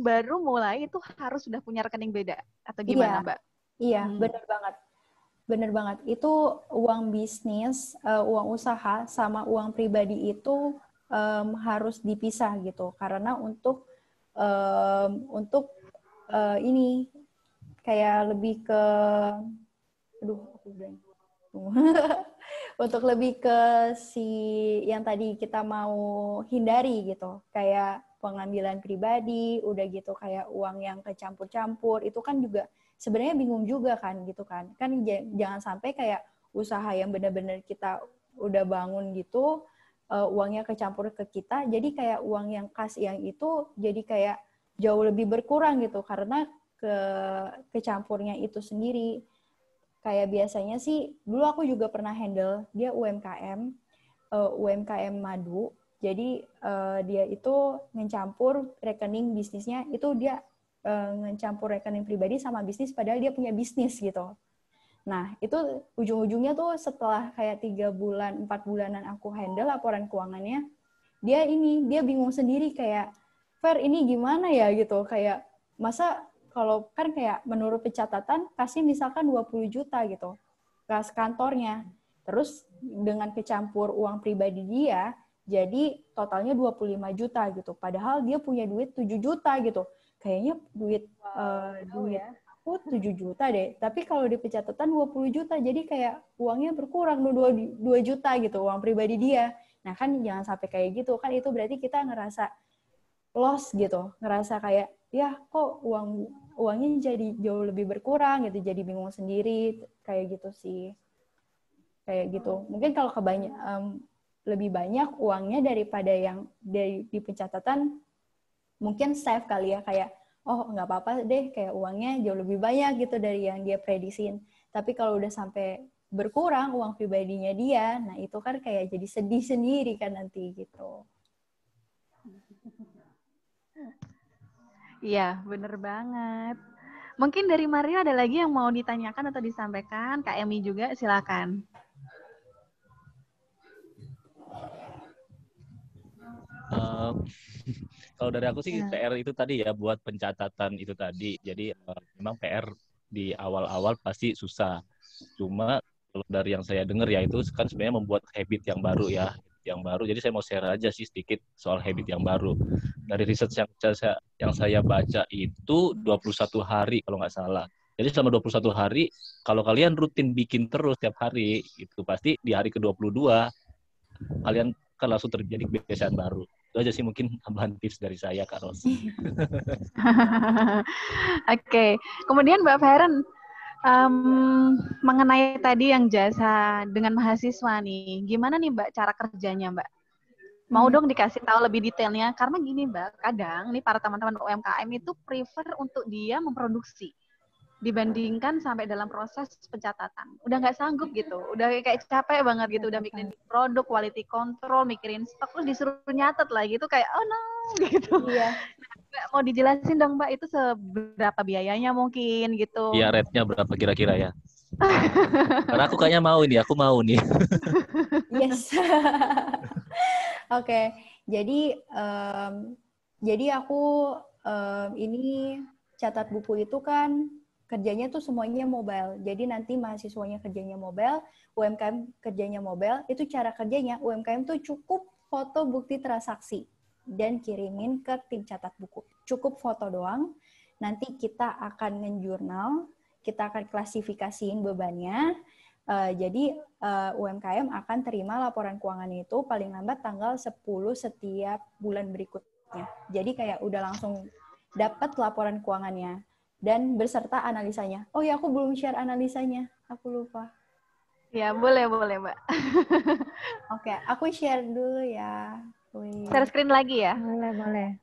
baru mulai itu harus sudah punya rekening beda atau gimana, Mbak? Iya, benar banget. Itu uang bisnis, uang usaha sama uang pribadi itu harus dipisah gitu. Karena untuk ini kayak lebih ke, untuk lebih ke si yang tadi kita mau hindari gitu, kayak pengambilan pribadi, udah gitu kayak uang yang kecampur-campur, itu kan juga sebenarnya bingung juga kan gitu kan. Kan jangan sampai kayak usaha yang benar-benar kita udah bangun gitu, uangnya kecampur ke kita, jadi kayak uang yang kas yang itu jadi kayak jauh lebih berkurang gitu karena kecampurnya itu sendiri. Kayak biasanya sih, dulu aku juga pernah handle, dia UMKM madu, jadi dia itu ngecampur rekening bisnisnya, itu dia ngecampur rekening pribadi sama bisnis, padahal dia punya bisnis gitu. Nah, itu ujung-ujungnya tuh setelah kayak 3 bulan, 4 bulanan aku handle laporan keuangannya, dia bingung sendiri kayak, Fer, ini gimana ya gitu, kayak masa kalau kan kayak menurut pencatatan kasih misalkan 20 juta gitu kas kantornya. Terus dengan kecampur uang pribadi dia jadi totalnya 25 juta gitu. Padahal dia punya duit 7 juta gitu. Kayaknya duit aku 7 juta deh. Tapi kalau di pencatatan 20 juta jadi kayak uangnya berkurang 2 juta gitu uang pribadi dia. Nah, kan jangan sampai kayak gitu. Kan itu berarti kita ngerasa loss gitu. Ngerasa kayak ya kok uangnya jadi jauh lebih berkurang gitu, jadi bingung sendiri kayak gitu sih, kayak gitu. Mungkin kalau lebih banyak uangnya daripada yang di pencatatan, mungkin save kali ya, kayak oh nggak apa-apa deh, kayak uangnya jauh lebih banyak gitu dari yang dia predisin. Tapi kalau udah sampai berkurang uang pribadinya dia, nah itu kan kayak jadi sedih sendiri kan nanti gitu. Iya, bener banget. Mungkin dari Mario ada lagi yang mau ditanyakan atau disampaikan? Kak Emi juga, silakan. Kalau dari aku sih PR itu tadi ya, buat pencatatan itu tadi. Jadi memang PR di awal-awal pasti susah. Cuma kalau dari yang saya dengar ya itu kan sebenarnya membuat habit yang baru ya. Jadi saya mau share aja sih sedikit soal habit yang baru. Dari riset yang saya baca itu 21 hari kalau nggak salah. Jadi selama 21 hari, kalau kalian rutin bikin terus tiap hari, itu pasti di hari ke-22 kalian akan langsung terjadi kebiasaan baru. Itu aja sih mungkin tambahan tips dari saya, Kak Rosi. Oke. Kemudian Mbak Feren, mengenai tadi yang jasa dengan mahasiswa nih, gimana nih Mbak cara kerjanya Mbak? Mau dong dikasih tahu lebih detailnya, karena gini Mbak, kadang nih para teman-teman UMKM itu prefer untuk dia memproduksi dibandingkan sampai dalam proses pencatatan. Udah nggak sanggup gitu, udah kayak capek banget gitu, udah mikirin produk, quality control, mikirin stok, terus disuruh nyatet lagi itu kayak oh no gitu. Iya. Mbak, mau dijelasin dong Mbak, itu seberapa biayanya mungkin gitu. Iya, rate-nya berapa kira-kira ya? Karena aku kayaknya aku mau nih. Yes. Oke, jadi aku ini catat buku itu kan kerjanya tuh semuanya mobile. Jadi nanti mahasiswanya kerjanya mobile, UMKM kerjanya mobile. Itu cara kerjanya UMKM tuh cukup foto bukti transaksi dan kirimin ke tim catat buku. Cukup foto doang. Nanti kita akan nge-jurnal, kita akan klasifikasiin bebannya. Jadi UMKM akan terima laporan keuangannya itu paling lambat tanggal 10 setiap bulan berikutnya. Jadi kayak udah langsung dapat laporan keuangannya dan berserta analisanya. Oh ya, aku belum share analisanya. Aku lupa. Ya, boleh Mbak. Oke, aku share dulu ya. Share screen lagi ya? Boleh.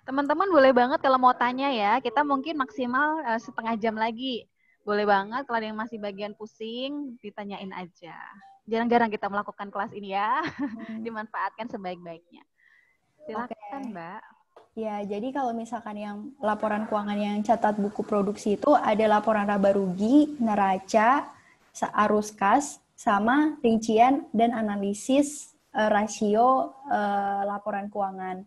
Teman-teman boleh banget kalau mau tanya ya, kita mungkin maksimal setengah jam lagi. Boleh banget kalau ada yang masih bagian pusing, ditanyain aja. Jarang-jarang kita melakukan kelas ini ya, dimanfaatkan sebaik-baiknya. Silakan Mbak. Ya, jadi kalau misalkan yang laporan keuangan yang catat buku produksi itu ada laporan laba rugi, neraca, arus kas, sama rincian dan analisis rasio laporan keuangan.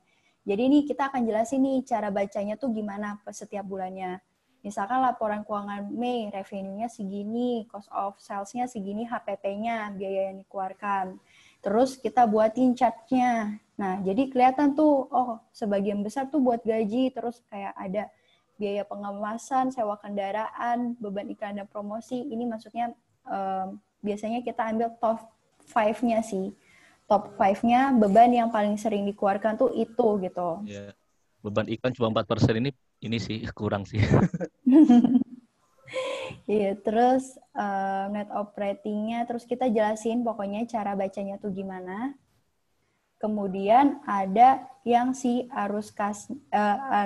Jadi ini kita akan jelasin nih cara bacanya tuh gimana setiap bulannya. Misalkan laporan keuangan Mei, revenue-nya segini, cost of sales-nya segini, HPP-nya, biaya yang dikeluarkan. Terus kita buatin chart-nya. Nah, jadi kelihatan tuh, oh sebagian besar tuh buat gaji, terus kayak ada biaya pengemasan, sewa kendaraan, beban iklan dan promosi. Ini maksudnya biasanya kita ambil top 5-nya sih. Top 5-nya beban yang paling sering dikeluarkan tuh itu gitu. Ya, beban iklan cuma 4% ini sih kurang sih. Iya, terus net operating-nya, terus kita jelasin pokoknya cara bacanya tuh gimana. Kemudian ada yang si arus kas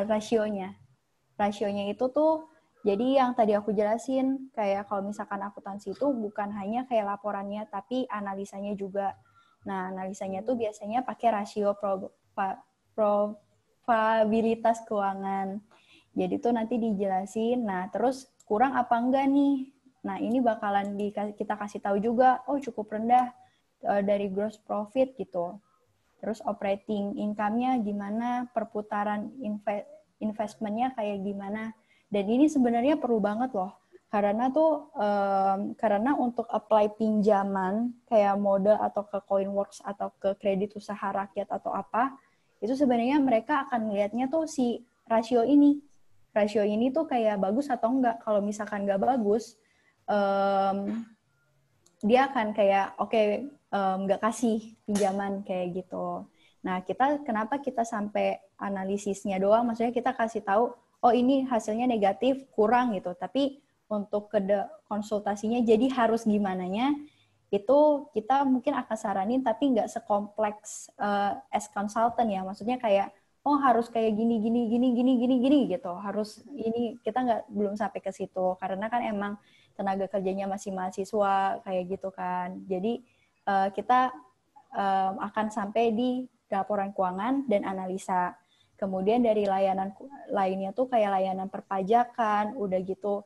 rasionya. Rasionya itu tuh jadi yang tadi aku jelasin kayak kalau misalkan akuntansi itu bukan hanya kayak laporannya tapi analisanya juga. Nah, analisanya tuh biasanya pakai rasio probabilitas keuangan. Jadi tuh nanti dijelasin. Nah, terus kurang apa enggak nih? Nah, ini bakalan kita kasih tahu juga, oh cukup rendah dari gross profit gitu. Terus operating income-nya gimana, perputaran investment-nya kayak gimana. Dan ini sebenarnya perlu banget loh. Karena untuk apply pinjaman kayak modal atau ke Coinworks atau ke kredit usaha rakyat atau apa, itu sebenarnya mereka akan melihatnya tuh si rasio ini. Rasio ini tuh kayak bagus atau enggak. Kalau misalkan enggak bagus, dia akan kayak enggak kasih pinjaman kayak gitu. Nah, kenapa kita sampai analisisnya doang, maksudnya kita kasih tahu, oh ini hasilnya negatif, kurang gitu. Tapi untuk konsultasinya jadi harus gimananya, itu kita mungkin akan saranin tapi nggak sekompleks as consultant ya. Maksudnya kayak, oh harus kayak gini gitu. Harus ini, kita belum sampai ke situ. Karena kan emang tenaga kerjanya masih mahasiswa kayak gitu kan. Jadi kita akan sampai di laporan keuangan dan analisa. Kemudian dari layanan lainnya tuh kayak layanan perpajakan, udah gitu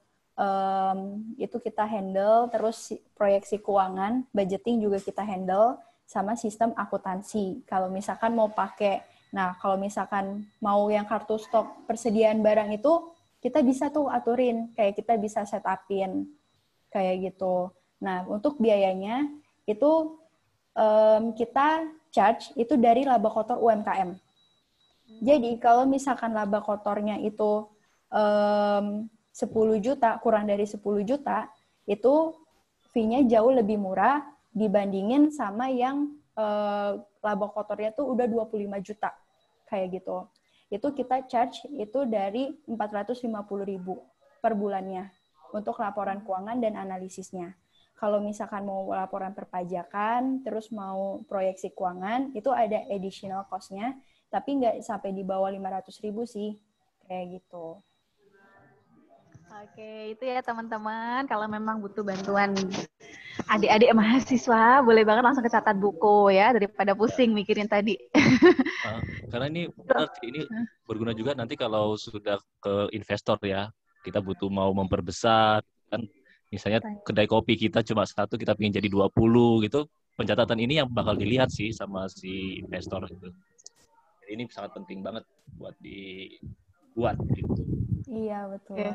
itu kita handle, terus proyeksi keuangan, budgeting juga kita handle, sama sistem akuntansi. Kalau misalkan mau pakai, kalau misalkan mau yang kartu stok persediaan barang itu, kita bisa tuh aturin, kayak kita bisa set up-in, kayak gitu. Nah, untuk biayanya, itu kita charge itu dari laba kotor UMKM. Jadi, kalau misalkan laba kotornya itu 10 juta, kurang dari 10 juta, itu fee-nya jauh lebih murah dibandingin sama yang laba kotornya tuh udah 25 juta. Kayak gitu. Itu kita charge itu dari 450.000 per bulannya untuk laporan keuangan dan analisisnya. Kalau misalkan mau laporan perpajakan, terus mau proyeksi keuangan, itu ada additional cost-nya, tapi nggak sampai di bawah 500.000 sih. Kayak gitu. Oke, itu ya teman-teman. Kalau memang butuh bantuan adik-adik mahasiswa, boleh banget langsung ke catat buku ya, daripada pusing mikirin tadi. Karena ini benar, ini berguna juga nanti kalau sudah ke investor ya. Kita butuh mau memperbesar, kan misalnya kedai kopi kita cuma 1, kita ingin jadi 20 gitu. Pencatatan ini yang bakal dilihat sih sama si investor gitu. Jadi ini sangat penting banget buat dibuat gitu. Iya, betul. Oke.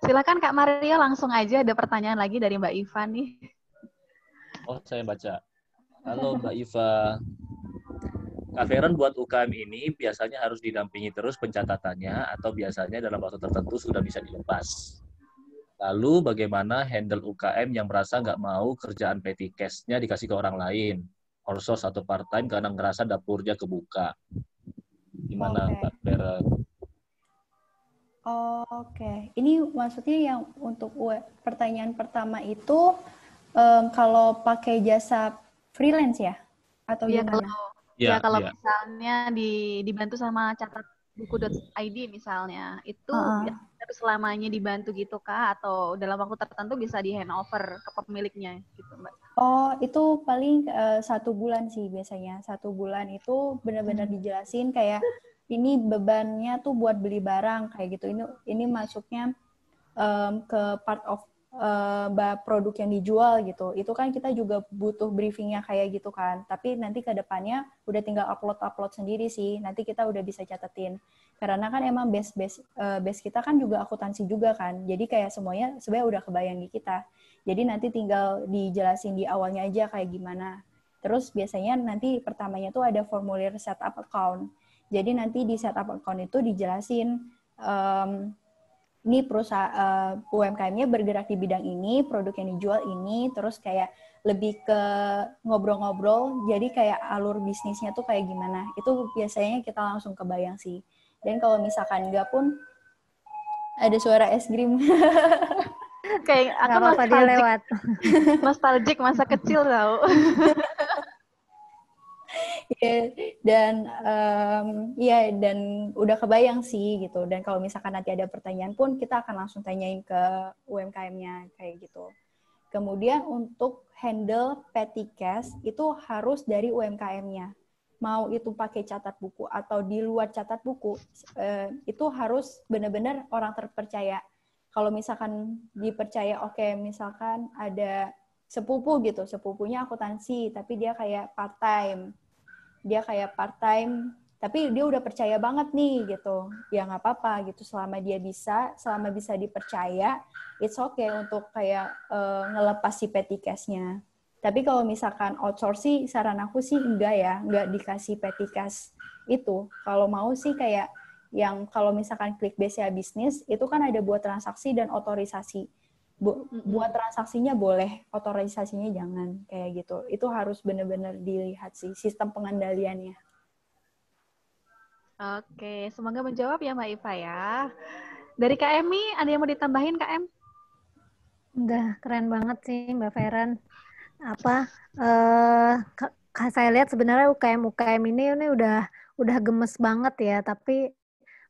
Silakan Kak Mario, langsung aja, ada pertanyaan lagi dari Mbak Iva nih. Oh, saya baca. Halo Mbak Iva. Kak Feren buat UKM ini biasanya harus didampingi terus pencatatannya atau biasanya dalam waktu tertentu sudah bisa dilepas. Lalu bagaimana handle UKM yang merasa nggak mau kerjaan petty cash-nya dikasih ke orang lain, outsource atau part-time karena ngerasa dapurnya kebuka. Gimana Mbak Feren? Oke. Ini maksudnya yang untuk pertanyaan pertama itu kalau pakai jasa freelance ya? Atau gimana? Kalau misalnya dibantu sama catatbuku.id misalnya, itu harus selamanya dibantu gitu Kak, atau dalam waktu tertentu bisa di handover ke pemiliknya gitu Mbak? Oh, itu paling 1 bulan sih biasanya. 1 bulan itu benar-benar dijelasin kayak ini bebannya tuh buat beli barang kayak gitu. Ini masuknya ke part of produk yang dijual gitu. Itu kan kita juga butuh briefingnya kayak gitu kan. Tapi nanti ke depannya udah tinggal upload sendiri sih. Nanti kita udah bisa catetin. Karena kan emang base kita kan juga akuntansi juga kan. Jadi kayak semuanya sebenarnya udah kebayang di kita. Jadi nanti tinggal dijelasin di awalnya aja kayak gimana. Terus biasanya nanti pertamanya tuh ada formulir setup account. Jadi nanti di setup account itu dijelasin ini perusahaan UMKM-nya bergerak di bidang ini, produk yang dijual ini, terus kayak lebih ke ngobrol-ngobrol, jadi kayak alur bisnisnya tuh kayak gimana. Itu biasanya kita langsung kebayang sih. Dan kalau misalkan enggak pun, ada suara es krim. Kayak aku nostalgic masa kecil tau. Dan udah kebayang sih gitu. Dan kalau misalkan nanti ada pertanyaan pun kita akan langsung tanyain ke UMKM-nya kayak gitu. Kemudian untuk handle petty cash itu harus dari UMKM-nya. Mau itu pakai catat buku atau di luar catat buku, itu harus benar-benar orang terpercaya. Kalau misalkan dipercaya, misalkan ada sepupu gitu, sepupunya akuntansi, tapi dia kayak part-time, tapi dia udah percaya banget nih gitu. Ya nggak apa-apa gitu, selama bisa dipercaya, it's okay untuk kayak ngelepas si petty cash-nya. Tapi kalau misalkan outsource sih, saran aku sih nggak dikasih petty cash itu. Kalau mau sih kayak yang kalau misalkan Clickbase ya bisnis, itu kan ada buat transaksi dan otorisasi. Buat transaksinya boleh, otorisasinya jangan, kayak gitu. Itu harus benar-benar dilihat sih, sistem pengendaliannya. Oke, semoga menjawab ya Mbak Iva ya. Dari Kak Emi, ada yang mau ditambahin Kak Em? Udah keren banget sih Mbak Feren. Saya lihat sebenarnya UKM ini udah gemes banget ya, tapi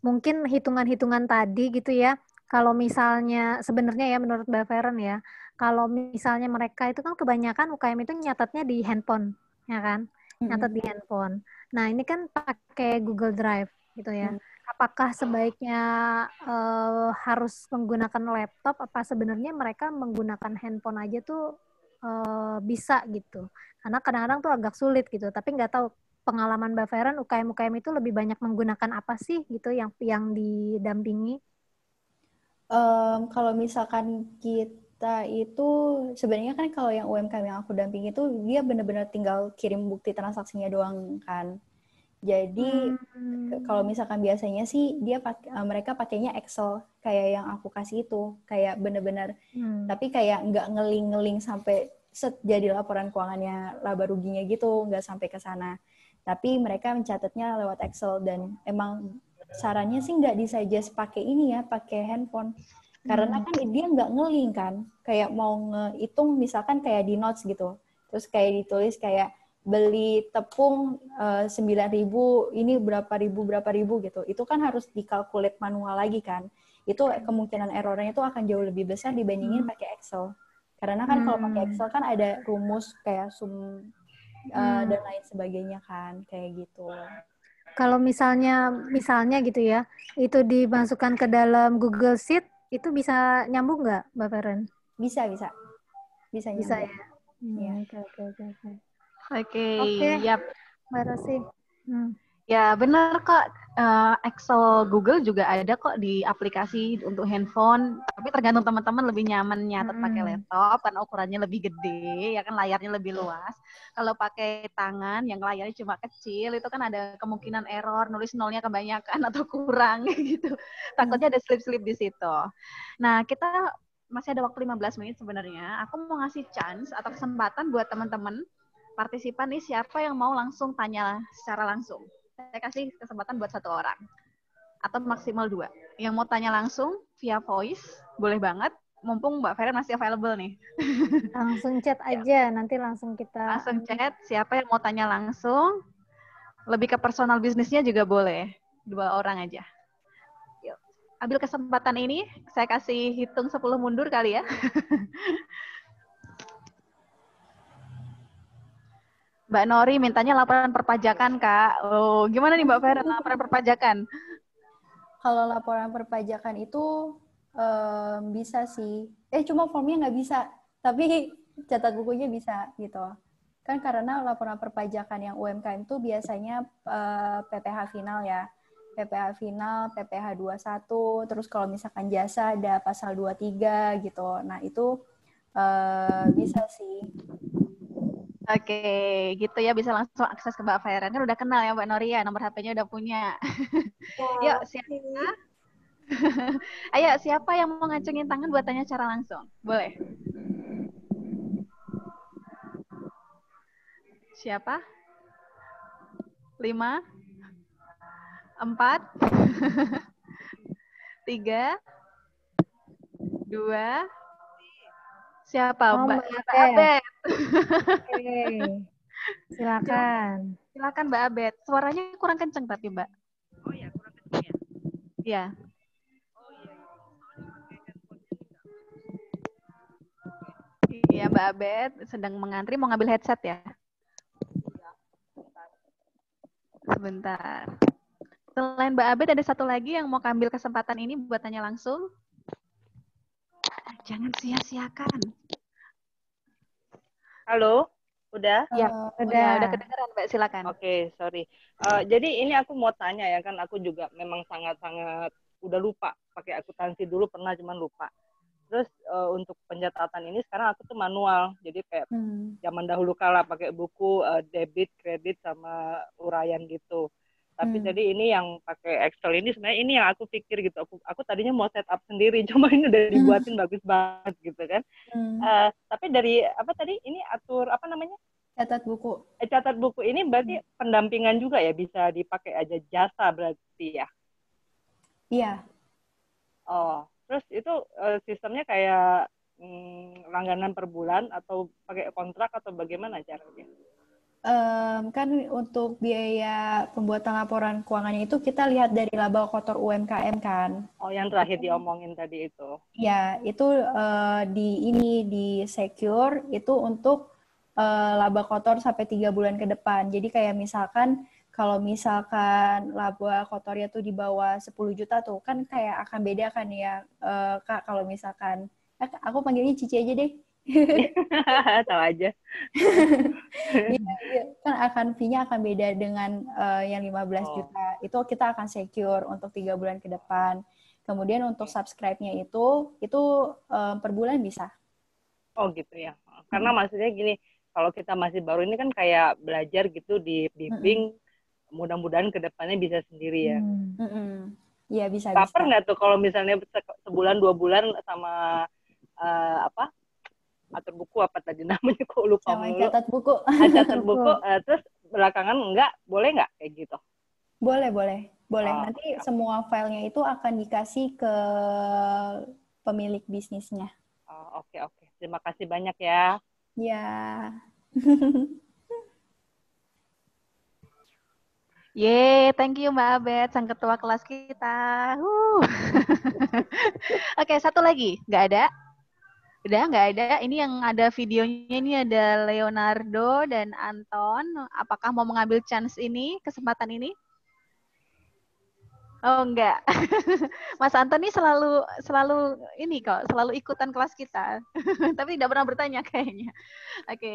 mungkin hitungan-hitungan tadi gitu ya. Kalau misalnya sebenarnya ya menurut Mbak Feren ya, kalau misalnya mereka itu kan kebanyakan UKM itu nyatatnya di handphone, ya kan? Nyatat di handphone. Nah, ini kan pakai Google Drive gitu ya. Apakah sebaiknya harus menggunakan laptop? Apa sebenarnya mereka menggunakan handphone aja tuh bisa gitu? Karena kadang-kadang tuh agak sulit gitu. Tapi nggak tahu pengalaman Mbak Feren, UKM itu lebih banyak menggunakan apa sih gitu yang didampingi? Kalau misalkan kita itu sebenarnya kan kalau yang UMKM yang aku dampingi itu dia benar-benar tinggal kirim bukti transaksinya doang kan. Jadi kalau misalkan biasanya sih mereka pakainya Excel kayak yang aku kasih itu, kayak bener-bener tapi kayak nggak ngeling-ngeling sampai set jadi laporan keuangannya laba ruginya gitu, nggak sampai ke sana. Tapi mereka mencatatnya lewat Excel dan emang sarannya sih nggak disuggest pakai ini ya, pakai handphone. Karena kan dia nggak ngeling kan, kayak mau ngehitung misalkan kayak di notes gitu. Terus kayak ditulis kayak beli tepung 9.000, ini berapa ribu gitu. Itu kan harus dikalkulate manual lagi kan. Itu kemungkinan errornya itu akan jauh lebih besar dibandingin pakai Excel. Karena kan kalau pakai Excel kan ada rumus kayak sum dan lain sebagainya kan, kayak gitu. Kalau misalnya gitu ya, itu dimasukkan ke dalam Google Sheet, itu bisa nyambung nggak, Mbak Feren? Bisa Bisa nyambung. ya. Iya. Oke, yap. Mbak Rosi. Ya benar kok, Excel Google juga ada kok di aplikasi untuk handphone, tapi tergantung teman-teman lebih nyaman nyatet pakai laptop karena ukurannya lebih gede, ya kan layarnya lebih luas. Kalau pakai tangan yang layarnya cuma kecil, itu kan ada kemungkinan error, nulis nolnya kebanyakan atau kurang gitu. Takutnya ada slip-slip di situ. Nah, kita masih ada waktu 15 menit sebenarnya. Aku mau ngasih chance atau kesempatan buat teman-teman partisipan nih, siapa yang mau langsung tanya secara langsung. Saya kasih kesempatan buat 1 orang atau maksimal 2. Yang mau tanya langsung via voice boleh banget, mumpung Mbak Feren masih available nih. Langsung chat aja, nanti langsung kita langsung chat. Siapa yang mau tanya langsung, lebih ke personal bisnisnya juga boleh, 2 orang aja. Yuk, ambil kesempatan ini, saya kasih hitung 10 mundur kali ya. Mbak Nori mintanya laporan perpajakan, Kak. Oh, gimana nih Mbak Feren laporan perpajakan? Kalau laporan perpajakan itu bisa sih. Cuma formnya nggak bisa, tapi catat bukunya bisa gitu. Kan karena laporan perpajakan yang UMKM itu biasanya PPh final ya. PPh final, PPh 21, terus kalau misalkan jasa ada pasal 23 gitu. Nah, itu bisa sih. Oke, gitu ya, bisa langsung akses ke Mbak Feren. Kan udah kenal ya Mbak Noria, nomor HP-nya udah punya. Yuk, siapa? Ayo, siapa yang mau ngacungin tangan buat tanya secara langsung? Boleh. Siapa? 5, 4, 3, 2, siapa? Mbak Abed. Oke. Silakan. Silakan Mbak Abed. Suaranya kurang kenceng tapi Mbak. Oh ya, kurang kenceng ya? Iya. Oh iya. Iya Mbak Abed sedang mengantri, mau ngambil headset ya? Sebentar. Selain Mbak Abed, ada 1 lagi yang mau ambil kesempatan ini buat tanya langsung? Jangan sia-siakan. Halo, udah? Ya, udah kedengeran Mbak, silakan. Oke, sorry. Jadi ini aku mau tanya ya, kan aku juga memang sangat-sangat udah lupa. Pakai akuntansi dulu pernah, cuman lupa. Terus untuk pencatatan ini sekarang aku tuh manual. Jadi kayak zaman dahulu kala pakai buku debit, kredit, sama uraian gitu. Tapi jadi ini yang pakai Excel ini sebenarnya ini yang aku pikir gitu. Aku tadinya mau set up sendiri, cuma ini udah dibuatin bagus banget gitu kan. Tapi dari apa tadi ini atur apa namanya? Catat buku. Catat buku ini berarti pendampingan juga ya, bisa dipakai aja jasa berarti ya? Iya. Oh, terus itu sistemnya kayak langganan per bulan atau pakai kontrak atau bagaimana caranya? Kan untuk biaya pembuatan laporan keuangannya itu kita lihat dari laba kotor UMKM kan. Oh, yang terakhir diomongin tadi itu. Ya, itu di secure itu untuk laba kotor sampai 3 bulan ke depan. Jadi kayak misalkan kalau misalkan laba kotornya tuh di bawah 10 juta tuh kan kayak akan beda kan ya, Kak, kalau misalkan aku panggilnya Cici aja deh. Tahu aja. Kan akan fee-nya akan beda dengan yang 15 juta. Itu kita akan secure untuk 3 bulan ke depan. Kemudian untuk subscribe-nya itu per bulan bisa. Oh gitu ya. Karena maksudnya gini, kalau kita masih baru ini kan kayak belajar gitu di bimbing, mudah-mudahan kedepannya bisa sendiri ya. Iya bisa. Baper nggak tuh kalau misalnya sebulan 2 bulan sama atur buku apa tadi namanya, kok lupa sama mulu. catat buku. Catat buku, terus belakangan boleh nggak kayak gitu? Boleh. Nanti semua filenya itu akan dikasih ke pemilik bisnisnya. Oke. Terima kasih banyak ya. Ya. Thank you Mbak Abed, sang ketua kelas kita. Oke, satu lagi. Nggak ada? Udah nggak ada. Ini yang ada videonya, ini ada Leonardo dan Anton. Apakah mau mengambil chance ini, kesempatan ini? Oh enggak. Mas Anton ini selalu ini kok, selalu ikutan kelas kita. Tapi tidak pernah bertanya kayaknya. Oke.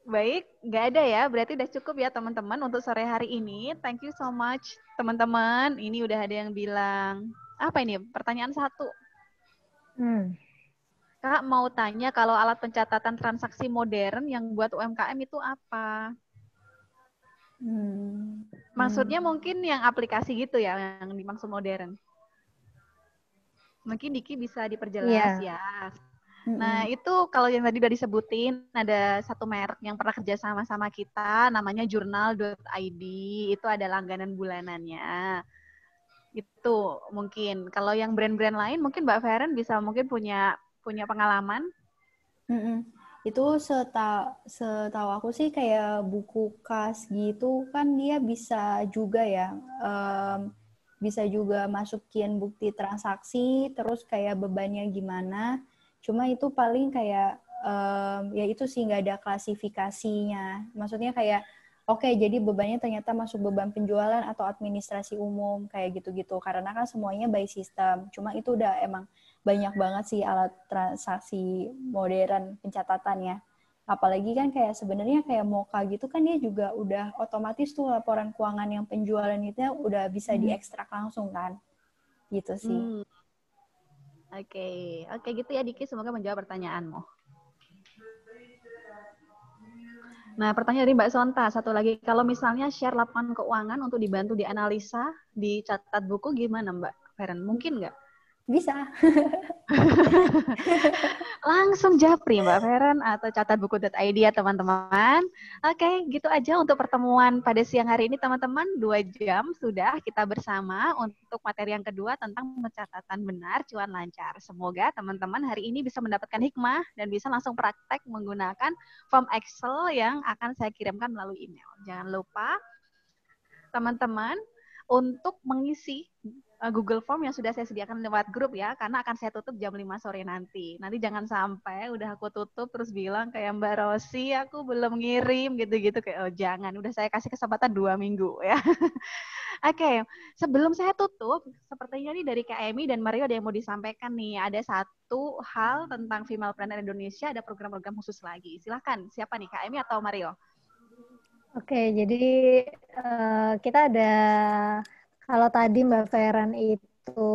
Baik, nggak ada ya. Berarti udah cukup ya teman-teman untuk sore hari ini. Thank you so much teman-teman. Ini udah ada yang bilang, apa ini? Pertanyaan 1. Kak mau tanya kalau alat pencatatan transaksi modern yang buat UMKM itu apa? Maksudnya mungkin yang aplikasi gitu ya, yang dimaksud modern. Mungkin Diki bisa diperjelas ya. Nah itu kalau yang tadi udah disebutin, ada satu merek yang pernah kerja sama kita, namanya Jurnal.id, itu ada langganan bulanannya. Itu mungkin. Kalau yang brand-brand lain, mungkin Mbak Feren bisa mungkin punya pengalaman. Itu setahu aku sih kayak buku kas gitu kan dia bisa juga ya, bisa juga masukin bukti transaksi, terus kayak bebannya gimana. Cuma itu paling kayak, ya itu sih nggak ada klasifikasinya. Maksudnya kayak, oke, jadi bebannya ternyata masuk beban penjualan atau administrasi umum, kayak gitu-gitu. Karena kan semuanya by system. Cuma itu udah emang banyak banget sih alat transaksi modern pencatatannya. Apalagi kan kayak sebenarnya kayak Moka gitu kan dia juga udah otomatis tuh laporan keuangan yang penjualan itu udah bisa diekstrak langsung kan. Gitu sih. Oke gitu ya Diki, semoga menjawab pertanyaanmu. Nah, pertanyaan dari Mbak Sonta, satu lagi, kalau misalnya share laporan keuangan untuk dibantu dianalisa, dicatat buku gimana Mbak Feren? Mungkin nggak? Bisa. Langsung japri Mbak Feren atau catatbuku.id ya teman-teman. Oke, gitu aja untuk pertemuan pada siang hari ini teman-teman. 2 jam sudah kita bersama untuk materi yang kedua tentang pencatatan benar cuan lancar. Semoga teman-teman hari ini bisa mendapatkan hikmah dan bisa langsung praktek menggunakan form Excel yang akan saya kirimkan melalui email. Jangan lupa teman-teman untuk mengisi Google Form yang sudah saya sediakan lewat grup ya, karena akan saya tutup jam 5 sore nanti. Nanti jangan sampai udah aku tutup terus bilang kayak Mbak Rosi, aku belum ngirim gitu-gitu. Kayak, oh jangan, udah saya kasih kesempatan 2 minggu ya. Oke, sebelum saya tutup, sepertinya nih dari Kak Emi dan Mario ada yang mau disampaikan nih. Ada satu hal tentang Female Planner Indonesia, ada program-program khusus lagi. Silahkan, siapa nih, Kak Emi atau Mario? Oke, jadi kita ada, kalau tadi Mbak Feren itu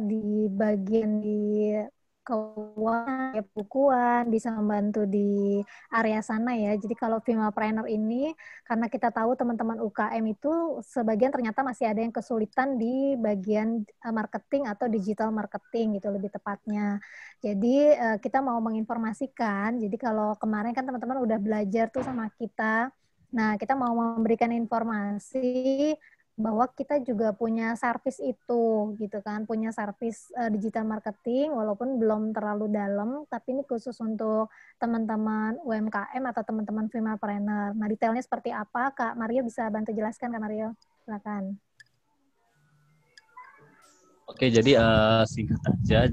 di bagian di keuangan, ya, bukuan, bisa membantu di area sana ya. Jadi kalau Femapreneur ini, karena kita tahu teman-teman UKM itu sebagian ternyata masih ada yang kesulitan di bagian marketing atau digital marketing gitu lebih tepatnya. Jadi kita mau menginformasikan, jadi kalau kemarin kan teman-teman udah belajar tuh sama kita, nah kita mau memberikan informasi bahwa kita juga punya servis itu gitu kan, punya servis digital marketing walaupun belum terlalu dalam, tapi ini khusus untuk teman-teman UMKM atau teman-teman Femapreneur. Nah, detailnya seperti apa Kak Mario bisa bantu jelaskan Kak Mario? Silakan. Oke, jadi singkat aja,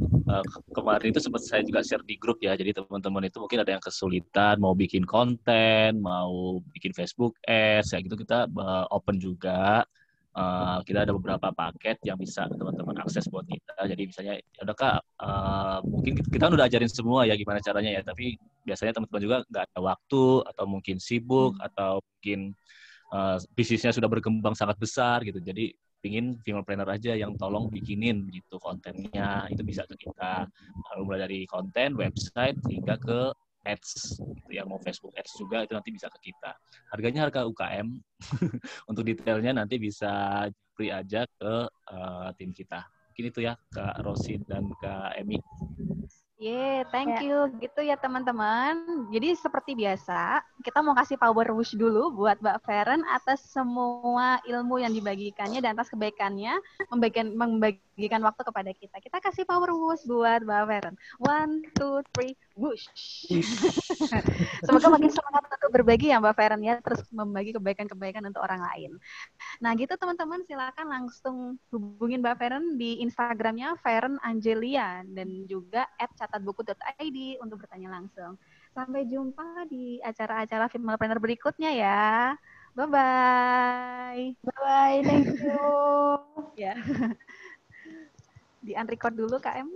kemarin itu sempat saya juga share di grup ya, jadi teman-teman itu mungkin ada yang kesulitan mau bikin konten, mau bikin Facebook Ads, ya gitu kita open juga. Kita ada beberapa paket yang bisa teman-teman akses buat kita. Jadi misalnya, ada Kak, mungkin kita udah ajarin semua ya gimana caranya ya, tapi biasanya teman-teman juga nggak ada waktu, atau mungkin sibuk, atau mungkin bisnisnya sudah berkembang sangat besar gitu. Jadi pingin Femapreneur aja yang tolong bikinin gitu kontennya, itu bisa ke kita. Mulai dari konten, website, hingga ke Ads gitu ya, mau Facebook Ads juga itu nanti bisa ke kita. Harganya harga UKM. Untuk detailnya nanti bisa beri aja ke tim kita. Mungkin itu ya Kak Rosi dan Kak Emi. Thank you. Gitu ya teman-teman. Jadi seperti biasa, kita mau kasih power wish dulu buat Mbak Feren atas semua ilmu yang dibagikannya dan atas kebaikannya membagikan waktu kepada kita. Kita kasih power wish buat Mbak Feren. 1, 2, 3, wish. Semoga makin semangat untuk berbagi ya Mbak Feren ya, terus membagi kebaikan-kebaikan untuk orang lain. Nah gitu teman-teman, silakan langsung hubungin Mbak Feren di Instagramnya Feren Angelia dan juga @catatbuku.id untuk bertanya langsung. Sampai jumpa di acara-acara Female berikutnya ya. Bye-bye. Bye-bye, thank you. Ya. Di unrecord dulu KM.